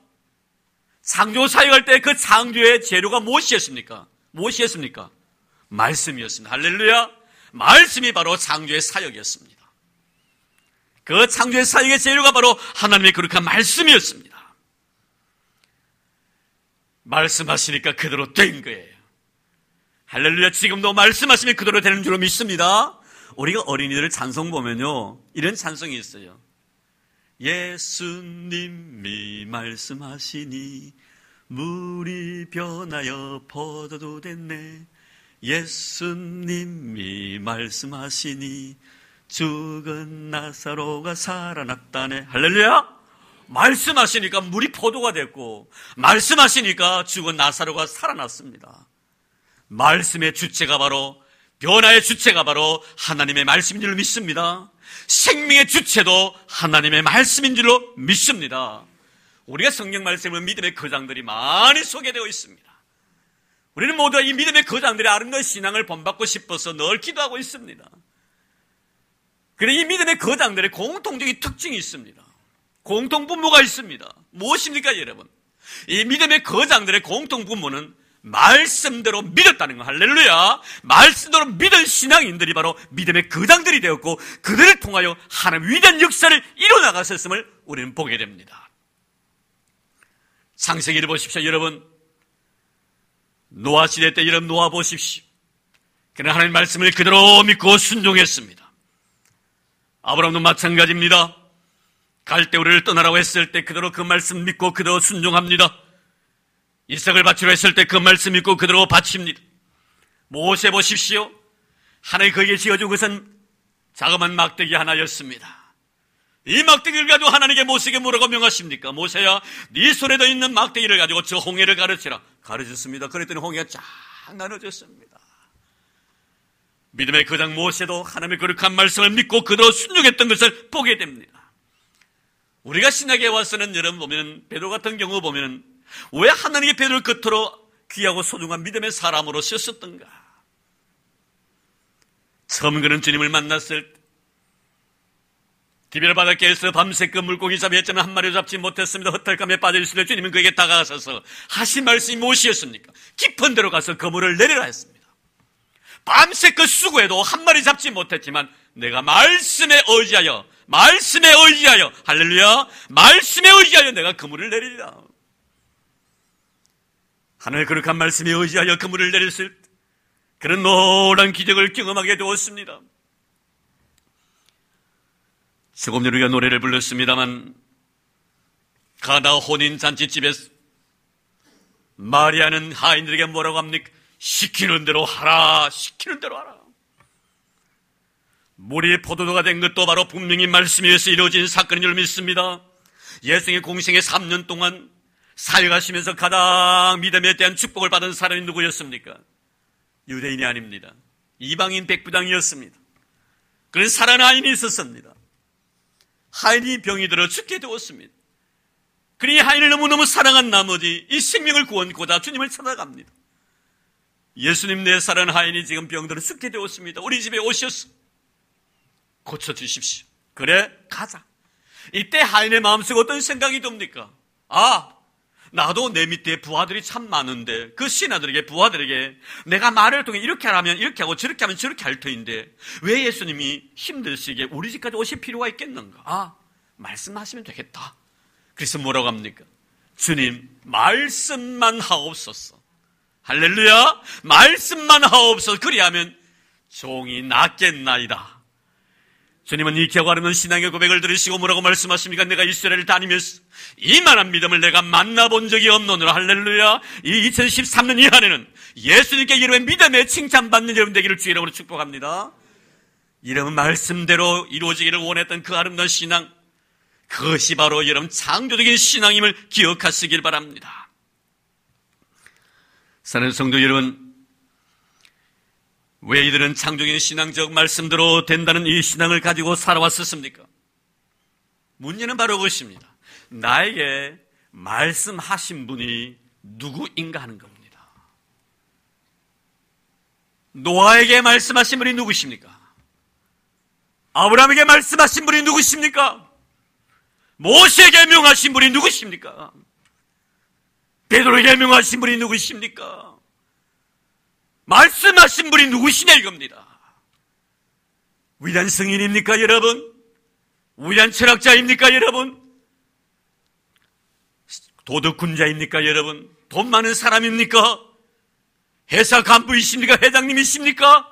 창조 사역할 때 그 창조의 재료가 무엇이었습니까? 무엇이었습니까? 말씀이었습니다. 할렐루야. 말씀이 바로 창조의 사역이었습니다. 그 창조의 사역의 재료가 바로 하나님의 거룩한 말씀이었습니다. 말씀하시니까 그대로 된 거예요. 할렐루야. 지금도 말씀하시면 그대로 되는 줄로 믿습니다. 우리가 어린이들 찬송 보면요, 이런 찬송이 있어요. 예수님이 말씀하시니 물이 변하여 포도도 됐네. 예수님이 말씀하시니 죽은 나사로가 살아났다네. 할렐루야. 말씀하시니까 물이 포도가 됐고, 말씀하시니까 죽은 나사로가 살아났습니다. 말씀의 주체가 바로, 변화의 주체가 바로 하나님의 말씀인 줄로 믿습니다. 생명의 주체도 하나님의 말씀인 줄로 믿습니다. 우리가 성경 말씀을 믿음의 거장들이 많이 소개되어 있습니다. 우리는 모두 이 믿음의 거장들의 아름다운 신앙을 본받고 싶어서 늘 기도하고 있습니다. 그래, 이 믿음의 거장들의 공통적인 특징이 있습니다. 공통분모가 있습니다. 무엇입니까, 여러분? 이 믿음의 거장들의 공통분모는 말씀대로 믿었다는 거. 할렐루야. 말씀대로 믿은 신앙인들이 바로 믿음의 거장들이 되었고, 그들을 통하여 하나님 위대한 역사를 이뤄나갔었음을 우리는 보게 됩니다. 창세기를 보십시오, 여러분. 노아 시대 때 여러분 노아 보십시오. 그는 하나님의 말씀을 그대로 믿고 순종했습니다. 아브라함도 마찬가지입니다. 갈대우를 떠나라고 했을 때 그대로 그 말씀 믿고 그대로 순종합니다. 이삭을 바치려 했을 때 그 말씀 믿고 그대로 바칩니다. 모세 보십시오. 하나님 그에게 지어준 것은 자그마한 막대기 하나였습니다. 이 막대기를 가지고 하나님께 모세에게 뭐라고 명하십니까? 모세야, 네 손에 더 있는 막대기를 가지고 저 홍해를 가르치라. 가르쳤습니다. 그랬더니 홍해가 쫙 나눠졌습니다. 믿음의 거장 모세도 하나님의 거룩한 말씀을 믿고 그대로 순종했던 것을 보게 됩니다. 우리가 신약에 와서는 여러분 보면, 베드로 같은 경우 보면 왜 하나님의 베드로를 그토록 귀하고 소중한 믿음의 사람으로 쓰셨던가? 처음 그는 주님을 만났을 때 디베르 바닷가에서 밤새껏 물고기 잡이 했지만 한 마리도 잡지 못했습니다. 헛탈감에 빠져있을 때 주님은 그에게 다가가셔서 하신 말씀이 무엇이었습니까? 깊은 데로 가서 그물을 내리라 했습니다. 밤새껏 수고해도 한 마리 잡지 못했지만 내가 말씀에 의지하여 할렐루야, 말씀에 의지하여 내가 그물을 내리리라. 하나님의 거룩한 말씀에 의지하여 그물을 내렸을 때 그런 놀라운 기적을 경험하게 되었습니다. 조금 전에 우리가 노래를 불렀습니다만, 가나 혼인잔치집에서 마리아는 하인들에게 뭐라고 합니까? 시키는 대로 하라, 시키는 대로 하라. 물이 포도주가 된 것도 바로 분명히 말씀에 의해서 이루어진 사건인 줄 믿습니다. 예수님의 공생의 3년 동안 사역하시면서 가장 믿음에 대한 축복을 받은 사람이 누구였습니까? 유대인이 아닙니다. 이방인 백부장이었습니다. 그런 살아난 하인이 있었습니다. 하인이 병이 들어 죽게 되었습니다. 그러니 하인을 너무너무 사랑한 나머지 이 생명을 구원고자 주님을 찾아갑니다. 예수님, 내 사랑하는 하인이 지금 병들어 죽게 되었습니다. 우리 집에 오셔서 고쳐주십시오. 그래, 가자. 이때 하인의 마음속에 어떤 생각이 듭니까? 나도 내 밑에 부하들이 참 많은데 그 신하들에게, 부하들에게 내가 말을 통해 이렇게 하면 이렇게 하고 저렇게 하면 저렇게 할 터인데 왜 예수님이 힘드시게 우리 집까지 오실 필요가 있겠는가? 말씀하시면 되겠다. 그래서 뭐라고 합니까? 주님, 말씀만 하옵소서. 할렐루야! 말씀만 하옵소서. 그리하면 종이 낫겠나이다. 주님은 이 기하고 아름다운 신앙의 고백을 들으시고 뭐라고 말씀하십니까? 내가 이스라엘을 다니면서 이만한 믿음을 내가 만나본 적이 없노라. 할렐루야. 이 2013년 이 한해는 예수님께 이름의 믿음에 칭찬받는 여러분 되기를 주의 이름으로 축복합니다. 이름은 말씀대로 이루어지기를 원했던 그 아름다운 신앙, 그것이 바로 여러분 창조적인 신앙임을 기억하시길 바랍니다. 사랑하는 성도 여러분, 왜 이들은 창조적인 신앙적 말씀대로 된다는 이 신앙을 가지고 살아왔었습니까? 문제는 바로 그것입니다. 나에게 말씀하신 분이 누구인가 하는 겁니다. 노아에게 말씀하신 분이 누구십니까? 아브라함에게 말씀하신 분이 누구십니까? 모세에게 명하신 분이 누구십니까? 베드로에게 명하신 분이 누구십니까? 말씀하신 분이 누구시냐 이겁니다. 위대한 성인입니까 여러분? 위대한 철학자입니까 여러분? 도덕군자입니까 여러분? 돈 많은 사람입니까? 회사 간부이십니까? 회장님이십니까?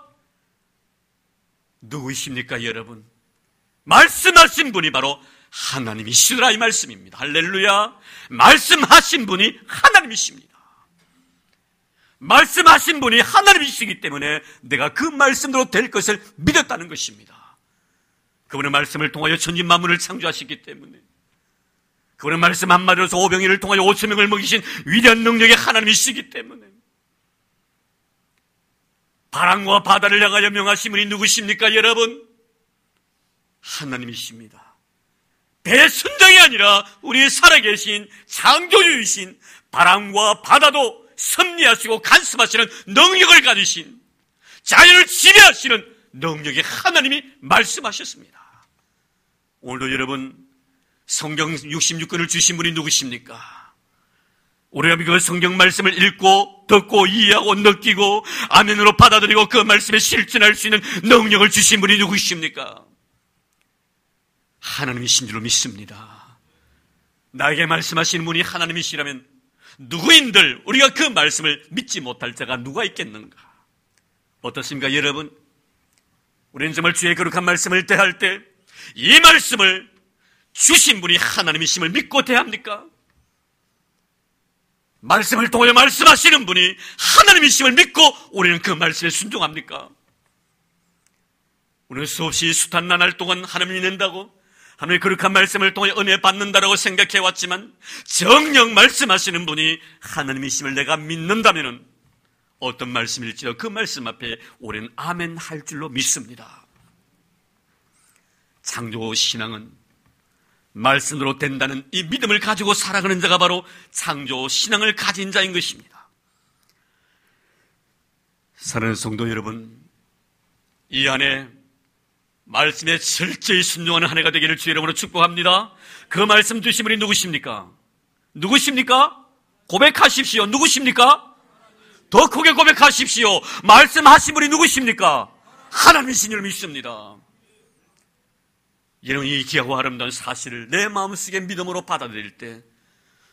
누구이십니까 여러분? 말씀하신 분이 바로 하나님이시더라 이 말씀입니다. 할렐루야. 말씀하신 분이 하나님이십니다. 말씀하신 분이 하나님이시기 때문에 내가 그 말씀대로 될 것을 믿었다는 것입니다. 그분의 말씀을 통하여 천지 만물을 창조하셨기 때문에, 그분의 말씀 한마디로서 오병이를 통하여 5,000명을 먹이신 위대한 능력의 하나님이시기 때문에, 바람과 바다를 향하여 명하신 분이 누구십니까 여러분? 하나님이십니다. 배순정이 아니라 우리 살아계신 창조주이신 바람과 바다도 섭리하시고 간섭하시는 능력을 가지신, 자연을 지배하시는 능력의 하나님이 말씀하셨습니다. 오늘도 여러분 성경 66권을 주신 분이 누구십니까? 우리가 그 성경 말씀을 읽고 듣고 이해하고 느끼고 아멘으로 받아들이고 그 말씀에 실천할 수 있는 능력을 주신 분이 누구십니까? 하나님이신 줄로 믿습니다. 나에게 말씀하시는 분이 하나님이시라면 누구인들 우리가 그 말씀을 믿지 못할 자가 누가 있겠는가? 어떻습니까 여러분? 우리는 정말 주의 거룩한 말씀을 대할 때 이 말씀을 주신 분이 하나님이심을 믿고 대합니까? 말씀을 통하여 말씀하시는 분이 하나님이심을 믿고 우리는 그 말씀에 순종합니까? 우리는 수없이 숱한 나날 동안 하나님을 믿는다고, 하나님의 거룩한 말씀을 통해 은혜 받는다라고 생각해왔지만 정녕 말씀하시는 분이 하나님이심을 내가 믿는다면 어떤 말씀일지라도 그 말씀 앞에 우리는 아멘 할 줄로 믿습니다. 창조 신앙은 말씀으로 된다는 이 믿음을 가지고 살아가는 자가 바로 창조 신앙을 가진 자인 것입니다. 사랑하는 성도 여러분, 이 안에 말씀에 철저히 순종하는 한 해가 되기를 주의 이름으로 축복합니다. 그 말씀 주신 분이 누구십니까? 누구십니까? 고백하십시오. 누구십니까? 더 크게 고백하십시오. 말씀하신 분이 누구십니까? 하나님이신 줄 믿습니다. 여러분, 이 귀하고 아름다운 사실을 내 마음속에 믿음으로 받아들일 때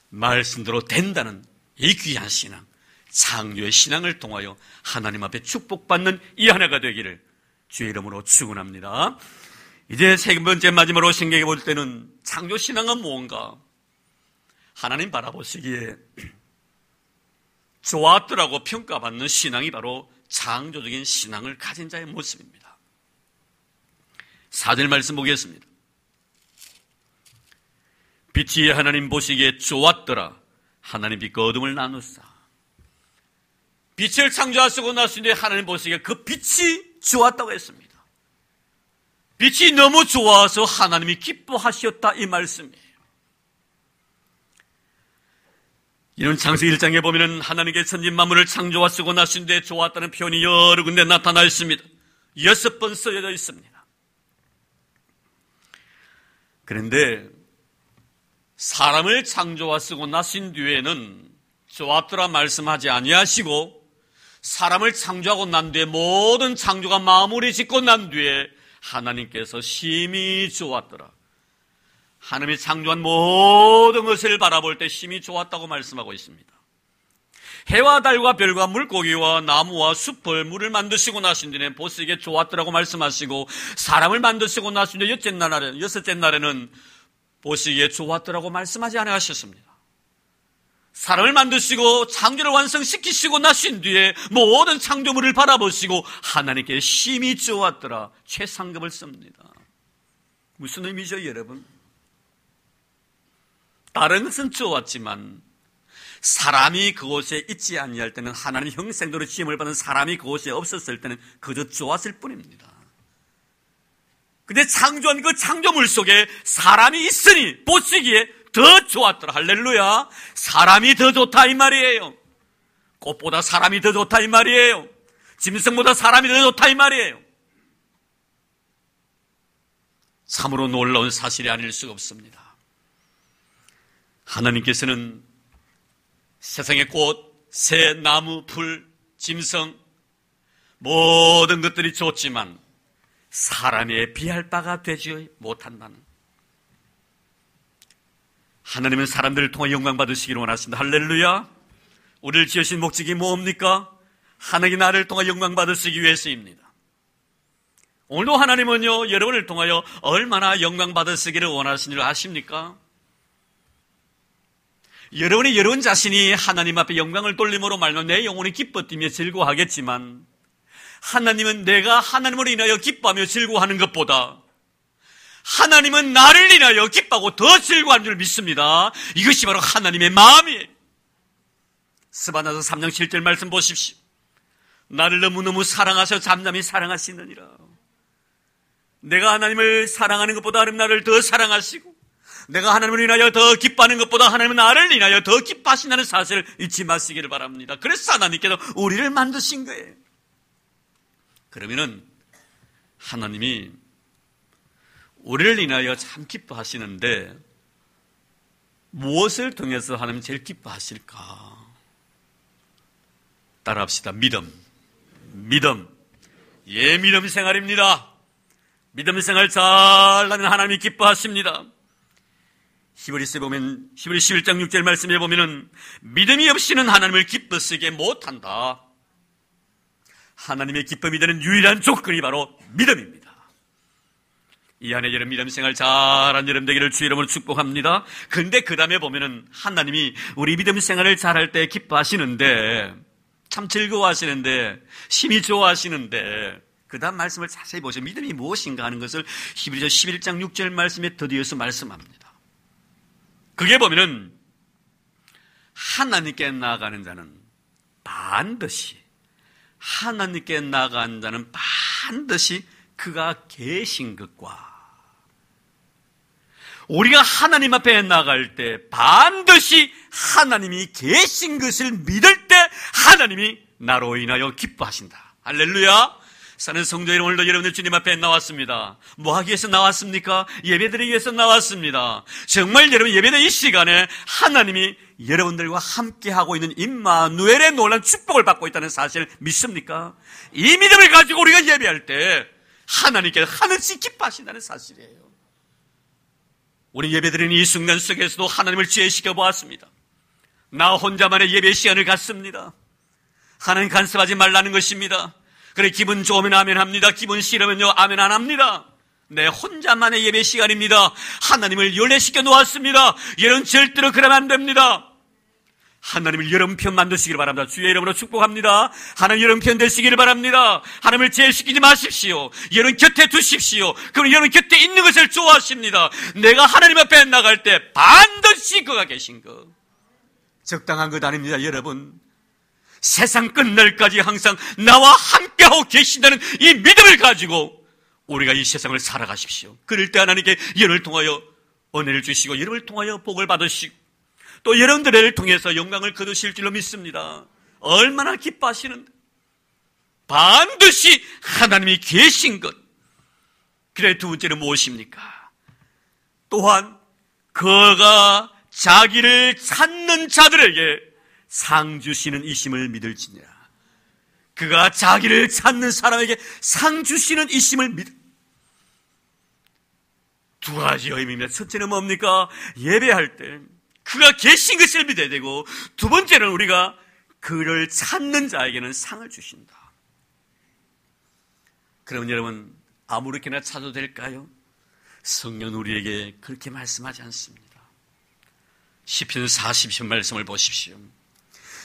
말씀대로 된다는 이 귀한 신앙, 창조의 신앙을 통하여 하나님 앞에 축복받는 이 한 해가 되기를 주의 이름으로 축원합니다. 이제 세 번째 마지막으로 생각해 볼 때는 창조 신앙은 무언가? 하나님 바라보시기에 좋았더라고 평가받는 신앙이 바로 창조적인 신앙을 가진 자의 모습입니다. 4절 말씀 보겠습니다. 빛이 하나님 보시기에 좋았더라. 하나님 빛과 어둠을 나누사. 빛을 창조하시고 나서는데 하나님 보시기에 그 빛이 좋았다고 했습니다. 빛이 너무 좋아서 하나님이 기뻐하셨다 이 말씀이에요. 이런 창세기 1장에 보면은 하나님께 천지 만물을 창조하시고 나신 뒤에 좋았다는 표현이 여러 군데 나타나 있습니다. 6번 쓰여져 있습니다. 그런데 사람을 창조하시고 나신 뒤에는 좋았더라 말씀하지 아니하시고, 사람을 창조하고 난 뒤에 모든 창조가 마무리 짓고 난 뒤에 하나님께서 심히 좋았더라, 하나님이 창조한 모든 것을 바라볼 때 심히 좋았다고 말씀하고 있습니다. 해와 달과 별과 물고기와 나무와 숲을 물을 만드시고 나신 뒤에 보시기에 좋았더라고 말씀하시고, 사람을 만드시고 나신 뒤에 여섯째 날에는 보시기에 좋았더라고 말씀하지 않으셨습니다. 사람을 만드시고 창조를 완성시키시고 나신 뒤에 모든 창조물을 바라보시고 하나님께 심히 좋았더라, 최상급을 씁니다. 무슨 의미죠, 여러분? 다른 것은 좋았지만 사람이 그곳에 있지 아니할 때는, 하나님 형상대로 지음을 받은 사람이 그곳에 없었을 때는 그저 좋았을 뿐입니다. 근데 창조한 그 창조물 속에 사람이 있으니 보시기에 더 좋았더라. 할렐루야. 사람이 더 좋다 이 말이에요. 꽃보다 사람이 더 좋다 이 말이에요. 짐승보다 사람이 더 좋다 이 말이에요. 참으로 놀라운 사실이 아닐 수가 없습니다. 하나님께서는 세상의 꽃, 새, 나무, 풀, 짐승 모든 것들이 좋지만 사람에 비할 바가 되지 못한다는, 하나님은 사람들을 통해 영광 받으시기를 원하십니다. 할렐루야. 우리를 지으신 목적이 뭡니까? 하나님이 나를 통해 영광 받으시기 위해서입니다. 오늘도 하나님은요, 여러분을 통하여 얼마나 영광 받으시기를 원하시는 줄 아십니까? 여러분이 여러분 자신이 하나님 앞에 영광을 돌림으로 말로 내 영혼이 기뻐 뛰며 즐거워하겠지만, 하나님은 내가 하나님으로 인하여 기뻐하며 즐거워하는 것보다 하나님은 나를 인하여 기뻐하고 더 즐거워하는 줄 믿습니다. 이것이 바로 하나님의 마음이에요. 스바나서 3장 7절 말씀 보십시오. 나를 너무너무 사랑하셔 잠잠히 사랑하시느니라. 내가 하나님을 사랑하는 것보다 하나님 나를 더 사랑하시고, 내가 하나님을 인하여 더 기뻐하는 것보다 하나님은 나를 인하여 더 기뻐하신다는 사실을 잊지 마시기를 바랍니다. 그래서 하나님께서 우리를 만드신 거예요. 그러면은 하나님이 우리를 인하여 참 기뻐하시는데 무엇을 통해서 하나님 제일 기뻐하실까? 따라합시다. 믿음. 예, 믿음 생활입니다. 믿음 생활 잘하면 하나님이 기뻐하십니다. 히브리서에 보면, 히브리 11장 6절 말씀에 보면은 믿음이 없이는 하나님을 기쁘시게 못한다. 하나님의 기쁨이 되는 유일한 조건이 바로 믿음입니다. 이 안에 여러분 믿음 생활 잘한 여러분 되기를 주의 이름으로 축복합니다. 근데 그 다음에 보면은 하나님이 우리 믿음 생활을 잘할 때 기뻐하시는데, 참 즐거워하시는데, 심히 좋아하시는데, 그 다음 말씀을 자세히 보세요. 믿음이 무엇인가 하는 것을 히브리서 11장 6절 말씀에 더디어서 말씀합니다. 그게 보면은 하나님께 나아가는 자는 반드시, 하나님께 나아가는 자는 반드시 그가 계신 것과, 우리가 하나님 앞에 나아갈 때 반드시 하나님이 계신 것을 믿을 때 하나님이 나로 인하여 기뻐하신다. 할렐루야. 사는 성도 여러분, 오늘도 여러분들 주님 앞에 나왔습니다. 뭐 하기 위해서 나왔습니까? 예배드리기 위해서 나왔습니다. 정말 여러분 예배드리는 이 시간에 하나님이 여러분들과 함께하고 있는 임마누엘의 놀라운 축복을 받고 있다는 사실을 믿습니까? 이 믿음을 가지고 우리가 예배할 때 하나님께서 하늘씩 기뻐하신다는 사실이에요. 우리 예배드리는 이 순간 속에서도 하나님을 제시켜 보았습니다. 나 혼자만의 예배 시간을 갖습니다. 하나님 간섭하지 말라는 것입니다. 그래, 기분 좋으면 아멘 합니다. 기분 싫으면요 아멘 안 합니다. 내 혼자만의 예배 시간입니다. 하나님을 연례시켜 놓았습니다. 여러분 절대로 그러면 안 됩니다. 하나님을 여러분 편 만드시기를 바랍니다. 주의 이름으로 축복합니다. 하나님 여러분 편 되시기를 바랍니다. 하나님을 제일시키지 마십시오. 여러분 곁에 두십시오. 그럼 여러분 곁에 있는 것을 좋아하십니다. 내가 하나님 앞에 나갈 때 반드시 그가 계신 것, 적당한 것 아닙니다. 여러분, 세상 끝날까지 항상 나와 함께하고 계신다는 이 믿음을 가지고 우리가 이 세상을 살아가십시오. 그럴 때 하나님께 여러분을 통하여 은혜를 주시고 여러분을 통하여 복을 받으시고 또 여러분들을 통해서 영광을 거두실 줄로 믿습니다. 얼마나 기뻐하시는데 반드시 하나님이 계신 것. 그래 두 번째는 무엇입니까? 또한 그가 자기를 찾는 자들에게 상 주시는 이심을 믿을지니라. 그가 자기를 찾는 사람에게 상 주시는 이심을 믿을. 두 가지 의미입니다. 첫째는 뭡니까? 예배할 때 그가 계신 것을 믿어야 되고, 두 번째는 우리가 그를 찾는 자에게는 상을 주신다. 그러면 여러분, 아무렇게나 찾아도 될까요? 성경은 우리에게 그렇게 말씀하지 않습니다. 시편 40편 말씀을 보십시오.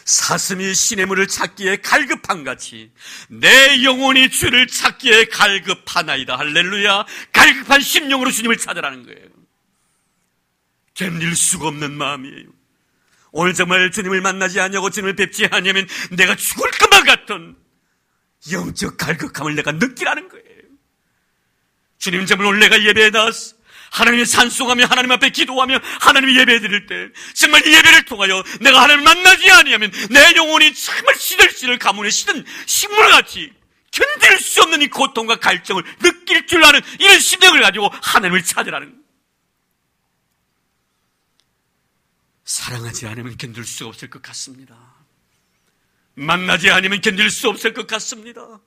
사슴이 시냇물을 찾기에 갈급한 같이 내 영혼이 주를 찾기에 갈급하나이다. 할렐루야. 갈급한 심령으로 주님을 찾으라는 거예요. 견딜 수가 없는 마음이에요. 오늘 정말 주님을 만나지 않냐고, 주님을 뵙지 않으면 내가 죽을 것만 같은 영적 갈급함을 내가 느끼라는 거예요. 주님, 정말 오늘 내가 예배에 나왔어. 하나님의 찬송하며 하나님 앞에 기도하며 하나님의 예배 드릴 때 정말 이 예배를 통하여 내가 하나님을 만나지 아니하면 내 영혼이 정말 시들시들 가문에 시든 식물같이 견딜 수 없는 이 고통과 갈증을 느낄 줄 아는 이런 심령을 가지고 하나님을 찾으라는. 사랑하지 않으면 견딜 수 없을 것 같습니다. 만나지 않으면 견딜 수 없을 것 같습니다.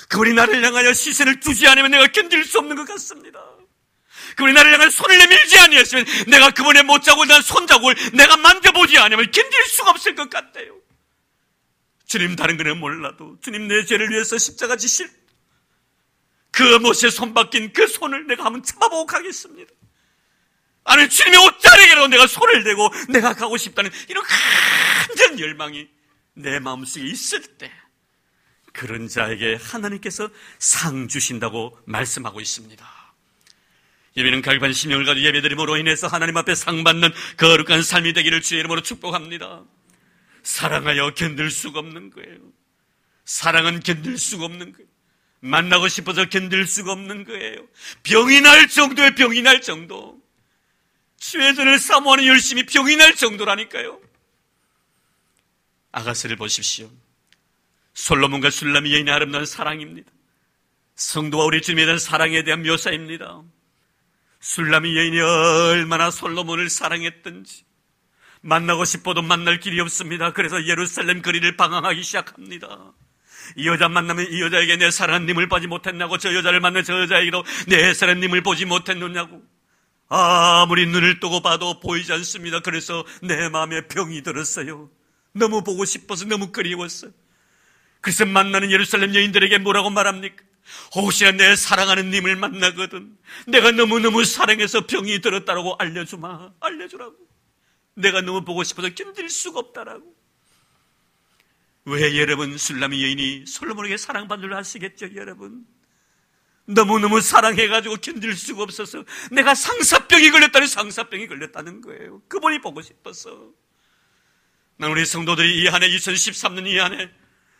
그분이 나를 향하여 시선을 두지 않으면 내가 견딜 수 없는 것 같습니다. 그분이 나를 향해 손을 내밀지 아니했으면 내가 그분의 못자국을, 난 손자국을 내가 만져보지 않으면 견딜 수가 없을 것 같아요. 주님, 다른 거는 몰라도 주님 내 죄를 위해서 십자가 지실 그 못에 손 박힌 그 손을 내가 한번 잡아보고 가겠습니다. 아니, 주님의 옷자락이라도 내가 손을 대고 내가 가고 싶다는 이런 간절한 열망이 내 마음속에 있을 때 그런 자에게 하나님께서 상 주신다고 말씀하고 있습니다. 예배는 갈급한 심령을 가지고 예배드림으로 인해서 하나님 앞에 상 받는 거룩한 삶이 되기를 주의 이름으로 축복합니다. 사랑하여 견딜 수가 없는 거예요. 사랑은 견딜 수가 없는 거예요. 만나고 싶어서 견딜 수가 없는 거예요. 병이 날 정도의 병이 날 정도. 주의 전을 사모하는 열심히 병이 날 정도라니까요. 아가스를 보십시오. 솔로몬과 술람이 여인의 아름다운 사랑입니다. 성도와 우리 주님에 대한 사랑에 대한 묘사입니다. 술람이 여인이 얼마나 솔로몬을 사랑했던지 만나고 싶어도 만날 길이 없습니다. 그래서 예루살렘 거리를 방황하기 시작합니다. 이 여자 만나면 이 여자에게 내 사랑한 님을 보지 못했냐고, 저 여자를 만나 저 여자에게도 내 사랑한 님을 보지 못했느냐고. 아무리 눈을 뜨고 봐도 보이지 않습니다. 그래서 내 마음에 병이 들었어요. 너무 보고 싶어서 너무 그리웠어요. 그래서 만나는 예루살렘 여인들에게 뭐라고 말합니까? 혹시나 내 사랑하는 님을 만나거든 내가 너무너무 사랑해서 병이 들었다라고 알려주마. 알려주라고. 내가 너무 보고 싶어서 견딜 수가 없다라고. 왜 여러분, 술람이 여인이 솔로몬에게 사랑받는 줄 아시겠죠? 여러분, 너무너무 사랑해가지고 견딜 수가 없어서 내가 상사병이 걸렸다는 거예요. 그분이 보고 싶어서. 난 우리 성도들이 이 한 해 2013년 이 한 해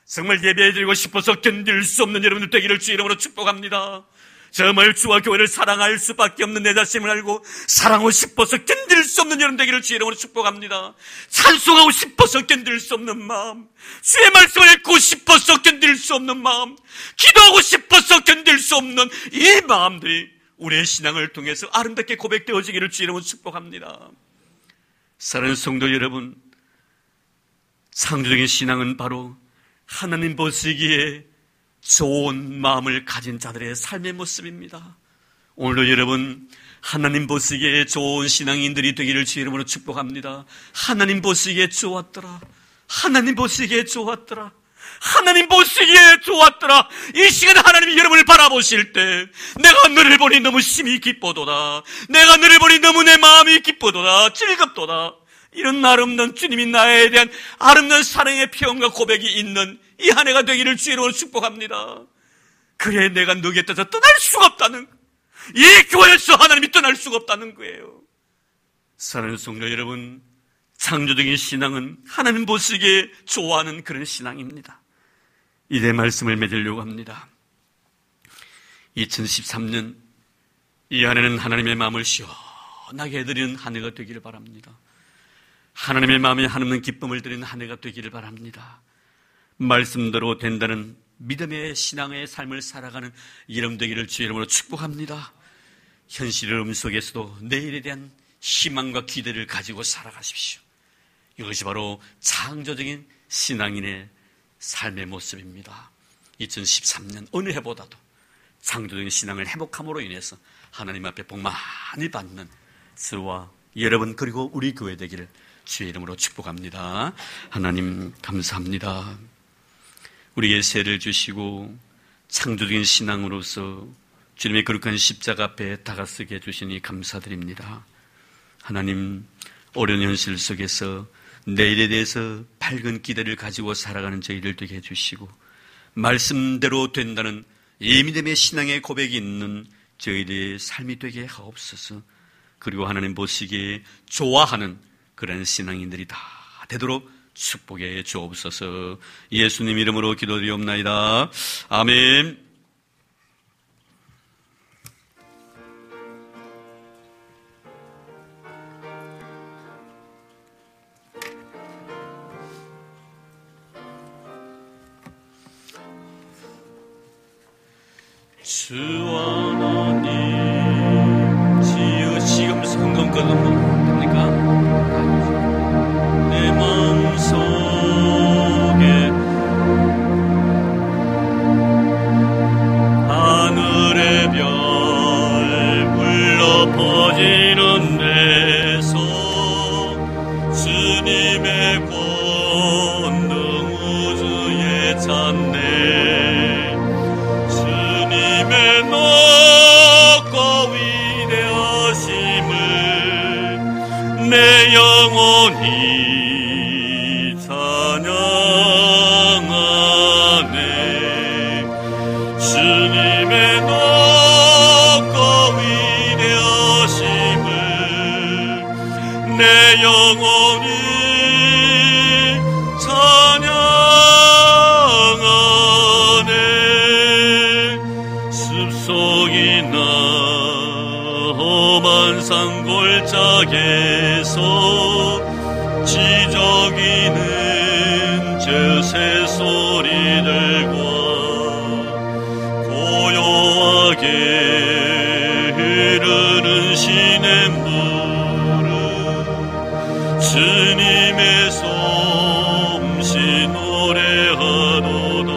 정말 예배해드리고 싶어서 견딜 수 없는 여러분들 되기를 주 이름으로 축복합니다. 정말 주와 교회를 사랑할 수밖에 없는 내 자신을 알고 사랑하고 싶어서 견딜 수 없는 여러분 되기를 주 이름으로 축복합니다. 찬송하고 싶어서 견딜 수 없는 마음, 주의 말씀을 읽고 싶어서 견딜 수 없는 마음, 기도하고 싶어서 견딜 수 없는 이 마음들이 우리의 신앙을 통해서 아름답게 고백되어지기를 주 이름으로 축복합니다. 사랑하는 성도 여러분, 창조적인 신앙은 바로 하나님 보시기에 좋은 마음을 가진 자들의 삶의 모습입니다. 오늘도 여러분, 하나님 보시기에 좋은 신앙인들이 되기를 주 이름으로 축복합니다. 하나님 보시기에 좋았더라. 하나님 보시기에 좋았더라. 하나님 보시기에 좋았더라. 이 시간 하나님이 여러분을 바라보실 때 내가 너를 보니 너무 심히 기쁘도다. 내가 너를 보니 너무 내 마음이 기쁘도다. 즐겁도다. 이런 아름다운 주님이 나에 대한 아름다운 사랑의 표현과 고백이 있는 이 한 해가 되기를 주의로 축복합니다. 그래 내가 너 곁에서 떠날 수가 없다는, 이 교회에서 하나님이 떠날 수가 없다는 거예요. 사랑하는 성도 여러분, 창조적인 신앙은 하나님 보시기에 좋아하는 그런 신앙입니다. 이제 말씀을 맺으려고 합니다. 2013년 이 한 해는 하나님의 마음을 시원하게 해드리는 한 해가 되기를 바랍니다. 하나님의 마음에 한없는 기쁨을 드리는 한 해가 되기를 바랍니다. 말씀대로 된다는 믿음의 신앙의 삶을 살아가는 이름 되기를 주의 이름으로 축복합니다. 현실의 속에서도 내일에 대한 희망과 기대를 가지고 살아가십시오. 이것이 바로 창조적인 신앙인의 삶의 모습입니다. 2013년 어느 해보다도 창조적인 신앙을 회복함으로 인해서 하나님 앞에 복 많이 받는 저와 여러분 그리고 우리 교회 되기를 주의 이름으로 축복합니다. 하나님 감사합니다. 우리에게 세를 주시고 창조적인 신앙으로서 주님의 거룩한 십자가 앞에 다가서게 해주시니 감사드립니다. 하나님, 어려운 현실 속에서 내일에 대해서 밝은 기대를 가지고 살아가는 저희를 되게 해주시고 말씀대로 된다는 이 믿음의 신앙의 고백이 있는 저희들의 삶이 되게 하옵소서. 그리고 하나님 보시기에 좋아하는 그런 신앙인들이 다 되도록 축복해 주옵소서. 예수님 이름으로 기도드리옵나이다. 아멘. 주 하나님, 지금 성금 끊으면 됩니까? 내 마음속에 하늘의 별 불러 퍼지는 데서 주님의 권능 우주에 찬네. 주님의 높고 위대하심을 내 영혼이 찬양하네. 주님의 높고 위대하심을 내 영혼이 찬양하네. 숲속이나 험한 산골짜기에서 지저귀는 저 새소리들과 고요하게 흐르는 시냇물은 주님의 솜씨 노래하도다.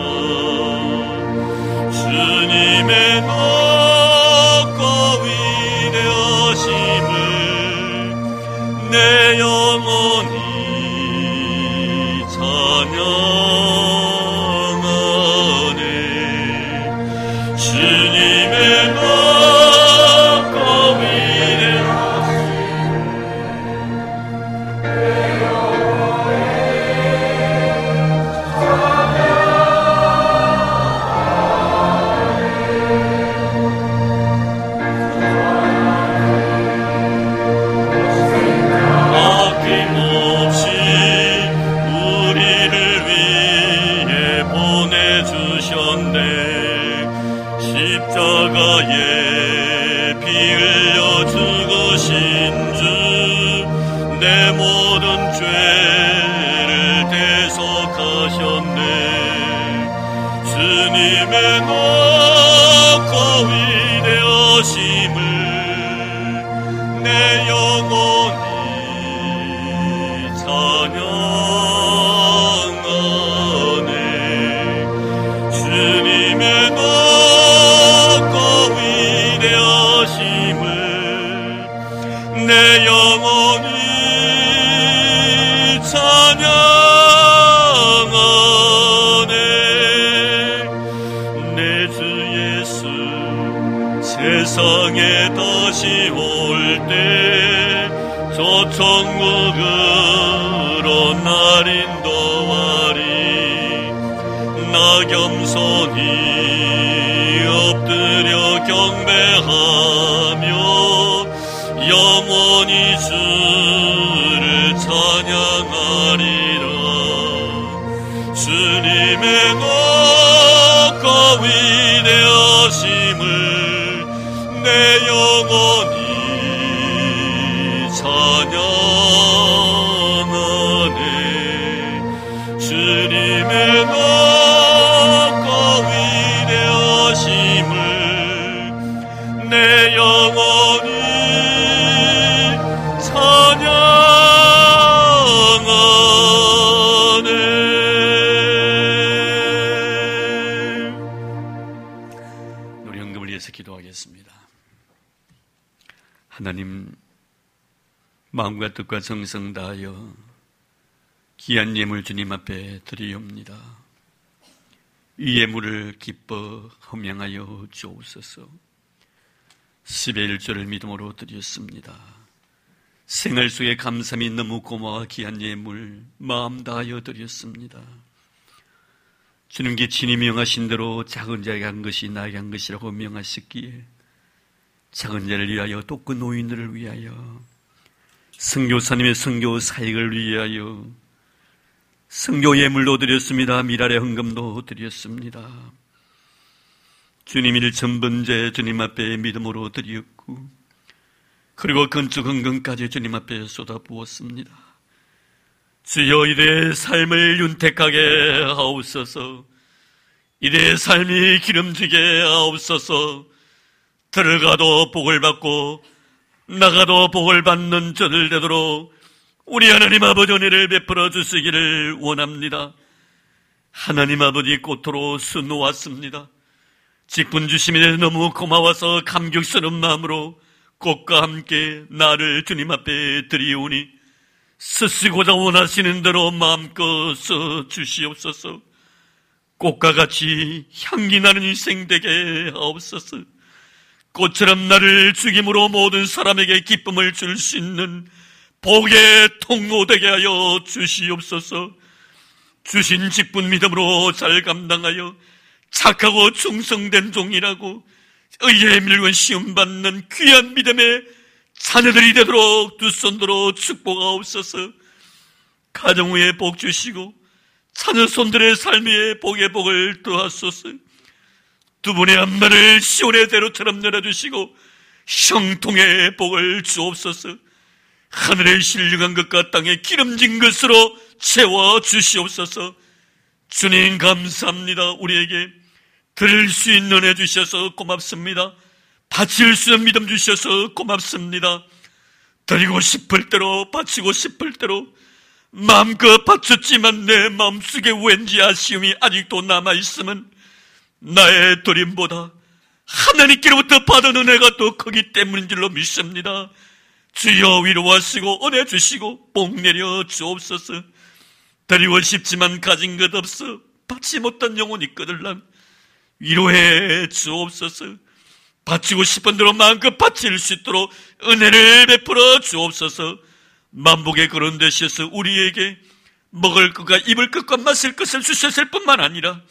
주님의 높고 위대하심을 내 영혼이 찬양하네. 주님의 높고 위대하심을 내 영혼이 아낌없이 우리를 위해 보내주셨네. 십자가에 피 흘려 죽으신 주 내 모든 죄를 대속하셨네. 주님의 높고 위대하심을 내 영혼이 찬양하네. 주님의 높고 위대하심을 내 영혼이 찬양하네. 내 주 예수 세상에 다시 올 때 저 천국으로 날 인도하리. 나 겸손히 엎드려 경배하며 영원히 주를 찬양하리라. 주님의 높고 위대하심을 내 영혼이 찬양하네. 위해서 기도하겠습니다. 하나님, 마음과 뜻과 정성 다하여 귀한 예물 주님 앞에 드리옵니다. 이 예물을 기뻐 헌명하여 주옵소서. 10의 1조를 믿음으로 드렸습니다. 생활 속에 감사함이 너무 고마워 귀한 예물 마음 다하여 드렸습니다. 주님께 친히 명하신 대로 작은 자에게 한 것이 나에게 한 것이라고 명하셨기에 작은 자를 위하여 또 그 노인들을 위하여 선교사님의 선교 사역을 위하여 선교 예물로 드렸습니다. 미랄의 헌금도 드렸습니다. 주님 일 전번제 주님 앞에 믿음으로 드렸고 그리고 건축 헌금까지 주님 앞에 쏟아부었습니다. 주여 이들의 삶을 윤택하게 하옵소서. 이들의 삶이 기름지게 하옵소서. 들어가도 복을 받고 나가도 복을 받는 저들 되도록 우리 하나님 아버지 은혜를 베풀어 주시기를 원합니다. 하나님 아버지 꽃으로 수놓았습니다. 직분 주심에 대해 너무 고마워서 감격스러운 마음으로 꽃과 함께 나를 주님 앞에 드리오니 쓰시고자 원하시는 대로 마음껏 써 주시옵소서. 꽃과 같이 향기 나는 인생 되게 하옵소서. 꽃처럼 나를 죽임으로 모든 사람에게 기쁨을 줄 수 있는 복의 통로 되게 하여 주시옵소서. 주신 직분 믿음으로 잘 감당하여 착하고 충성된 종이라고 의의 밀원 시험받는 귀한 믿음의 자녀들이 되도록 두 손으로 축복하옵소서. 가정 후에 복 주시고 자녀 손들의 삶에 복의 복을 더하소서. 두 분의 앞날을 시온의 대로처럼 열어주시고 형통의 복을 주옵소서. 하늘의 신령한 것과 땅의 기름진 것으로 채워주시옵소서. 주님 감사합니다. 우리에게 드릴 수 있는 은혜 주셔서 고맙습니다. 바칠 수 있는 믿음 주셔서 고맙습니다. 드리고 싶을 대로 바치고 싶을 대로 마음껏 바쳤지만 내 마음속에 왠지 아쉬움이 아직도 남아있으면 나의 드림보다 하나님께로부터 받은 은혜가 더 크기 때문인 줄로 믿습니다. 주여 위로하시고 은혜 주시고 복 내려 주옵소서. 드리고 싶지만 가진 것 없어 받지 못한 영혼이 끄들랑 위로해 주옵소서. 바치고 싶은 대로 마음껏 바칠 수 있도록 은혜를 베풀어 주옵소서. 만복의 그런 되셔서 우리에게 먹을 것과 입을 것과 마실 것을 주셨을 뿐만 아니라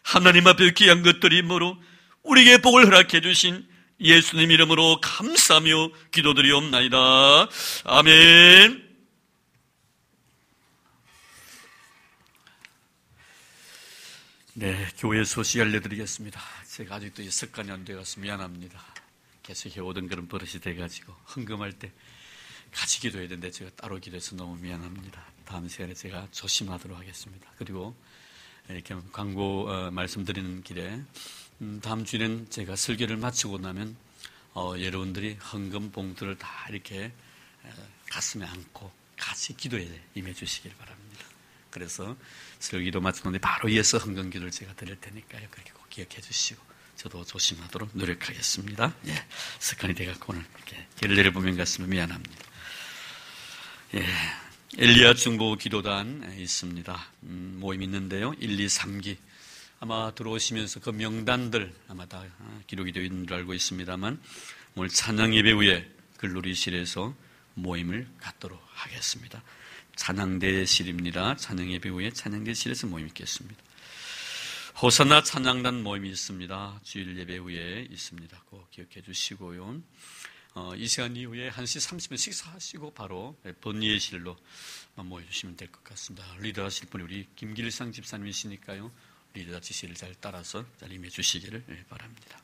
하나님 앞에 귀한 것들이므로 우리에게 복을 허락해 주신 예수님 이름으로 감사하며 기도드리옵나이다. 아멘. 네, 교회 소식 알려드리겠습니다. 제가 아직도 이 습관이 안 되어서 미안합니다. 계속 해오던 그런 버릇이 돼가지고 헌금할 때 같이 기도해야 되는데 제가 따로 기도해서 너무 미안합니다. 다음 시간에 제가 조심하도록 하겠습니다. 그리고 이렇게 광고 말씀드리는 길에 다음 주에는 제가 설교를 마치고 나면 여러분들이 헌금 봉투를 다 이렇게 가슴에 안고 같이 기도에 임해 주시길 바랍니다. 그래서 설교도 마쳤는데 바로 이어서 헌금 기도를 제가 드릴 테니까요. 그렇게 꼭 기억해 주시고 저도 조심하도록 노력하겠습니다. 예, 습관이 돼갖고 오늘 이렇게 길을 내려보면 같으면 미안합니다. 예, 엘리야 중보 기도단 있습니다. 모임 있는데요. 1, 2, 3기 아마 들어오시면서 그 명단들 아마 다 기록이 되어 있는 줄 알고 있습니다만 오늘 찬양 예배 후에 글로리실에서 모임을 갖도록 하겠습니다. 찬양대실입니다. 찬양 예배 후에 찬양대실에서 모임 있겠습니다. 호산나 찬양단 모임이 있습니다. 주일 예배 후에 있습니다. 꼭 기억해 주시고요. 이 시간 이후에 1시 30분 식사하시고 바로 번예실로 모여주시면 될 것 같습니다. 리더하실 분이 우리 김길상 집사님이시니까요. 리더 지시를 잘 따라서 잘 임해 주시기를 바랍니다.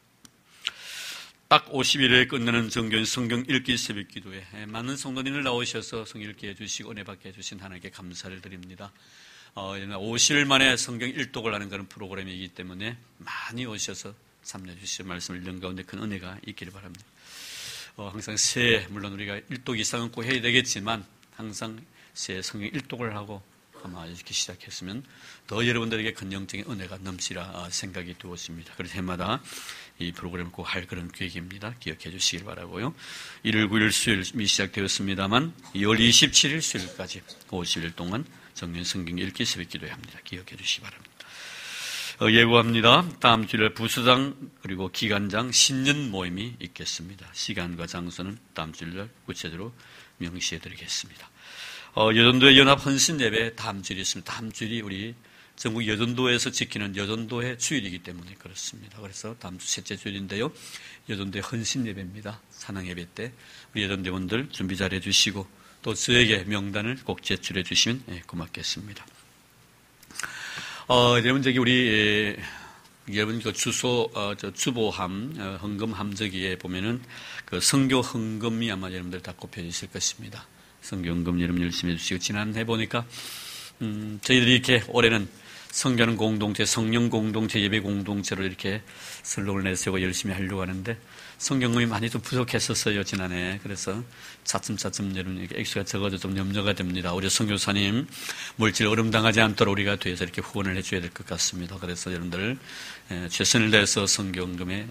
딱 50일에 끝나는 정교인 성경 읽기 새벽 기도에 많은 성도님들 나오셔서 성경 읽게 해주시고 은혜 받게 해주신 하나님께 감사를 드립니다. 50일 만에 성경 일독을 하는 그런 프로그램이기 때문에 많이 오셔서 참여해 주시고 말씀을 읽는 가운데 큰 은혜가 있기를 바랍니다. 항상 새해 물론 우리가 일독 이상은 꼭 해야 되겠지만 항상 새해 성경 일독을 하고 아마 이렇게 시작했으면 더 여러분들에게 긍정적인 은혜가 넘치라 생각이 되었습니다. 그래서 해마다 이 프로그램을 꼭 할 그런 계획입니다. 기억해 주시길 바라고요. 1월 9일 수요일이 시작되었습니다만 2월 27일 수요일까지 50일 동안 정년 성경 읽기 새벽 기도회 합니다. 기억해 주시기 바랍니다. 예고합니다. 다음 주일 부수장 그리고 기관장 신년 모임이 있겠습니다. 시간과 장소는 다음 주일 구체적으로 명시해 드리겠습니다. 여전도의 연합 헌신 예배 다음 주일이 있습니다. 다음 주일이 우리 전국 여전도에서 지키는 여전도의 주일이기 때문에 그렇습니다. 그래서 다음 주 셋째 주일인데요. 여전도의 헌신 예배입니다. 산항 예배 때 우리 여전도원들 준비 잘 해주시고 또 저에게 명단을 꼭 제출해 주시면 고맙겠습니다. 여러분 우리 여러분 그 주소 주보함 헌금 함저기에 보면은 그 선교 헌금이 아마 여러분들 다 꼽혀 있을 것입니다. 선교 헌금 여러분 열심히 해주시고 지난해 보니까 저희들이 이렇게 올해는 성교하는 공동체, 성령 공동체, 예배 공동체로 이렇게 슬로건을 내세우고 열심히 하려고 하는데 성경금이 많이 좀 부족했었어요, 지난해. 그래서 차츰차츰 여러분 이렇게 액수가 적어도 좀 염려가 됩니다. 우리 선교사님 물질 어름당하지 않도록 우리가 뒤에서 이렇게 후원을 해줘야 될 것 같습니다. 그래서 여러분들 최선을 다해서 성경금에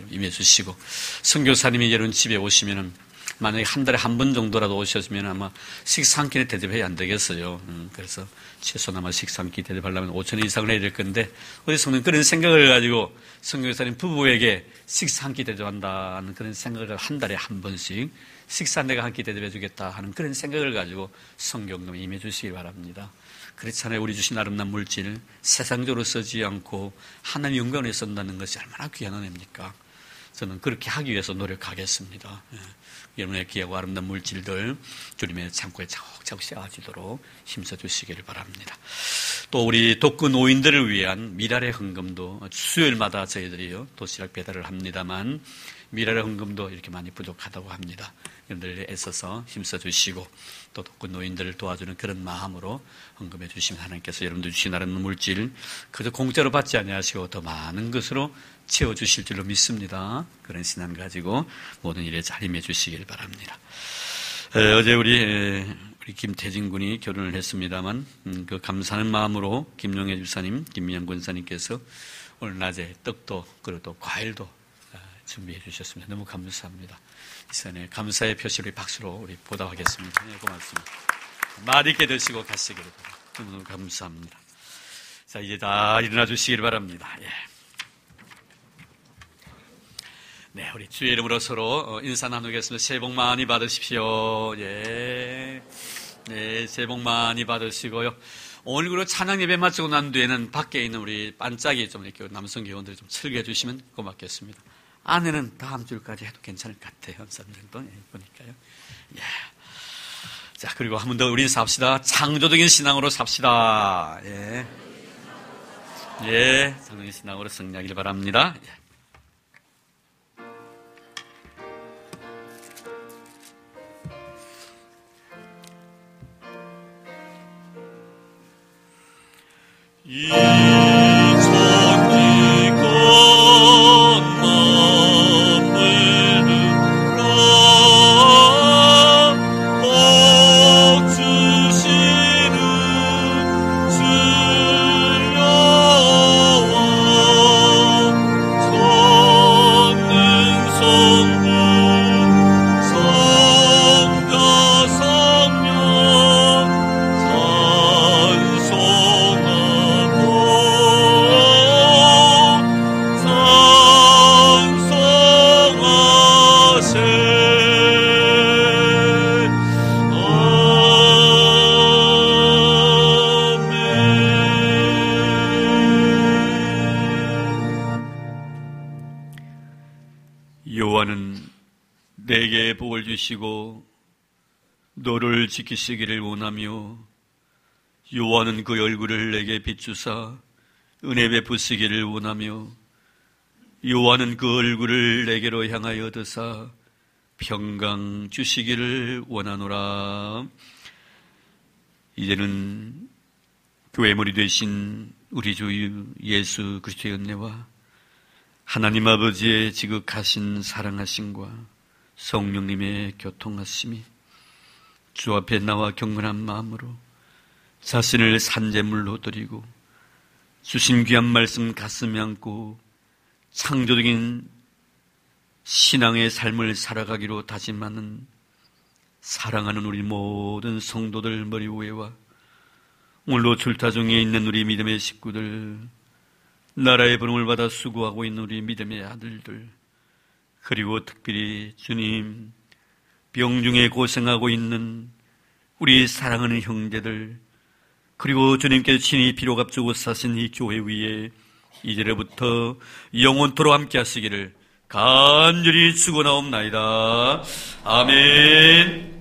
임해주시고 선교사님이 여러분 집에 오시면은 만약에 한 달에 한 번 정도라도 오셨으면 아마 식사 한 끼는 대접해야 안 되겠어요. 그래서 최소한 아마 식사 한 끼 대접하려면 5,000원 이상을 해야 될 건데 어디 성는 그런 생각을 가지고 선교사님 부부에게 식사 한 끼 대접한다는 그런 생각을 한 달에 한 번씩 식사 내가 한 끼 대접해 주겠다 하는 그런 생각을 가지고 성경금에 임해 주시기 바랍니다. 그렇잖아요. 우리 주신 아름다운 물질 세상적으로 쓰지 않고 하나님 영광을 쓴다는 것이 얼마나 귀한 은혜입니까? 저는 그렇게 하기 위해서 노력하겠습니다. 여러분의 귀하고 아름다운 물질들 주님의 창고에 차곡차곡 쌓아지도록 힘써주시기를 바랍니다. 또 우리 독거 노인들을 위한 미랄의 헌금도 수요일마다 저희들이요 도시락 배달을 합니다만 미랄의 헌금도 이렇게 많이 부족하다고 합니다. 여러분들 애써서 힘써주시고 또 독거 노인들을 도와주는 그런 마음으로 헌금해 주시면 하나님께서 여러분들 주신 아름다운 물질 그저 공짜로 받지 아니하시고 더 많은 것으로 채워주실 줄로 믿습니다. 그런 신앙 가지고 모든 일에 잘 임해 주시길 바랍니다. 어제 우리 김태진 군이 결혼을 했습니다만 그 감사하는 마음으로 김용혜 집사님, 김미양 권사님께서 오늘 낮에 떡도 그리고 또 과일도 준비해 주셨습니다. 너무 감사합니다. 이 시간에 감사의 표시를 박수로 우리 보답하겠습니다. 네, 고맙습니다. 맛있게 드시고 가시기를 바랍니다. 너무 감사합니다. 자, 이제 다 일어나 주시기를 바랍니다. 예. 네, 우리 주의 이름으로 서로 인사 나누겠습니다. 새해 복 많이 받으십시오. 예. 네, 새해 복 많이 받으시고요. 오늘 그리고 찬양 예배 마치고 난 뒤에는 밖에 있는 우리 반짝이 좀 이렇게 남성 교원들 좀 설계해 주시면 고맙겠습니다. 안에는 다음 주까지 해도 괜찮을 것 같아요. 3년 정도 보니까요. 예. 자, 그리고 한 번 더 우리 삽시다. 창조적인 신앙으로 삽시다. 예. 예, 창조적인 신앙으로 승리하길 바랍니다. 예. 이 천지 것만 베들라 복 주시는 주 여호와 전능 성부 성자 성령 여호와는 내게 복을 주시고 너를 지키시기를 원하며 여호와는 그 얼굴을 내게 비추사 은혜 베푸시기를 원하며 여호와는 그 얼굴을 내게로 향하여 드사 평강 주시기를 원하노라. 이제는 교회물이 되신 우리 주 예수 그리스도의 은혜와 하나님 아버지의 지극하신 사랑하심과 성령님의 교통하심이 주 앞에 나와 경건한 마음으로 자신을 산재물로 드리고 주신 귀한 말씀 가슴에 안고 창조적인 신앙의 삶을 살아가기로 다짐하는 사랑하는 우리 모든 성도들 머리 위에와 오늘도 출타 중에 있는 우리 믿음의 식구들, 나라의 부름을 받아 수고하고 있는 우리 믿음의 아들들, 그리고 특별히 주님 병중에 고생하고 있는 우리 사랑하는 형제들, 그리고 주님께서 친히 피로 값주고 사신 이 교회 위에 이제로부터 영원토록 함께 하시기를 간절히 축원하옵나이다. 아멘.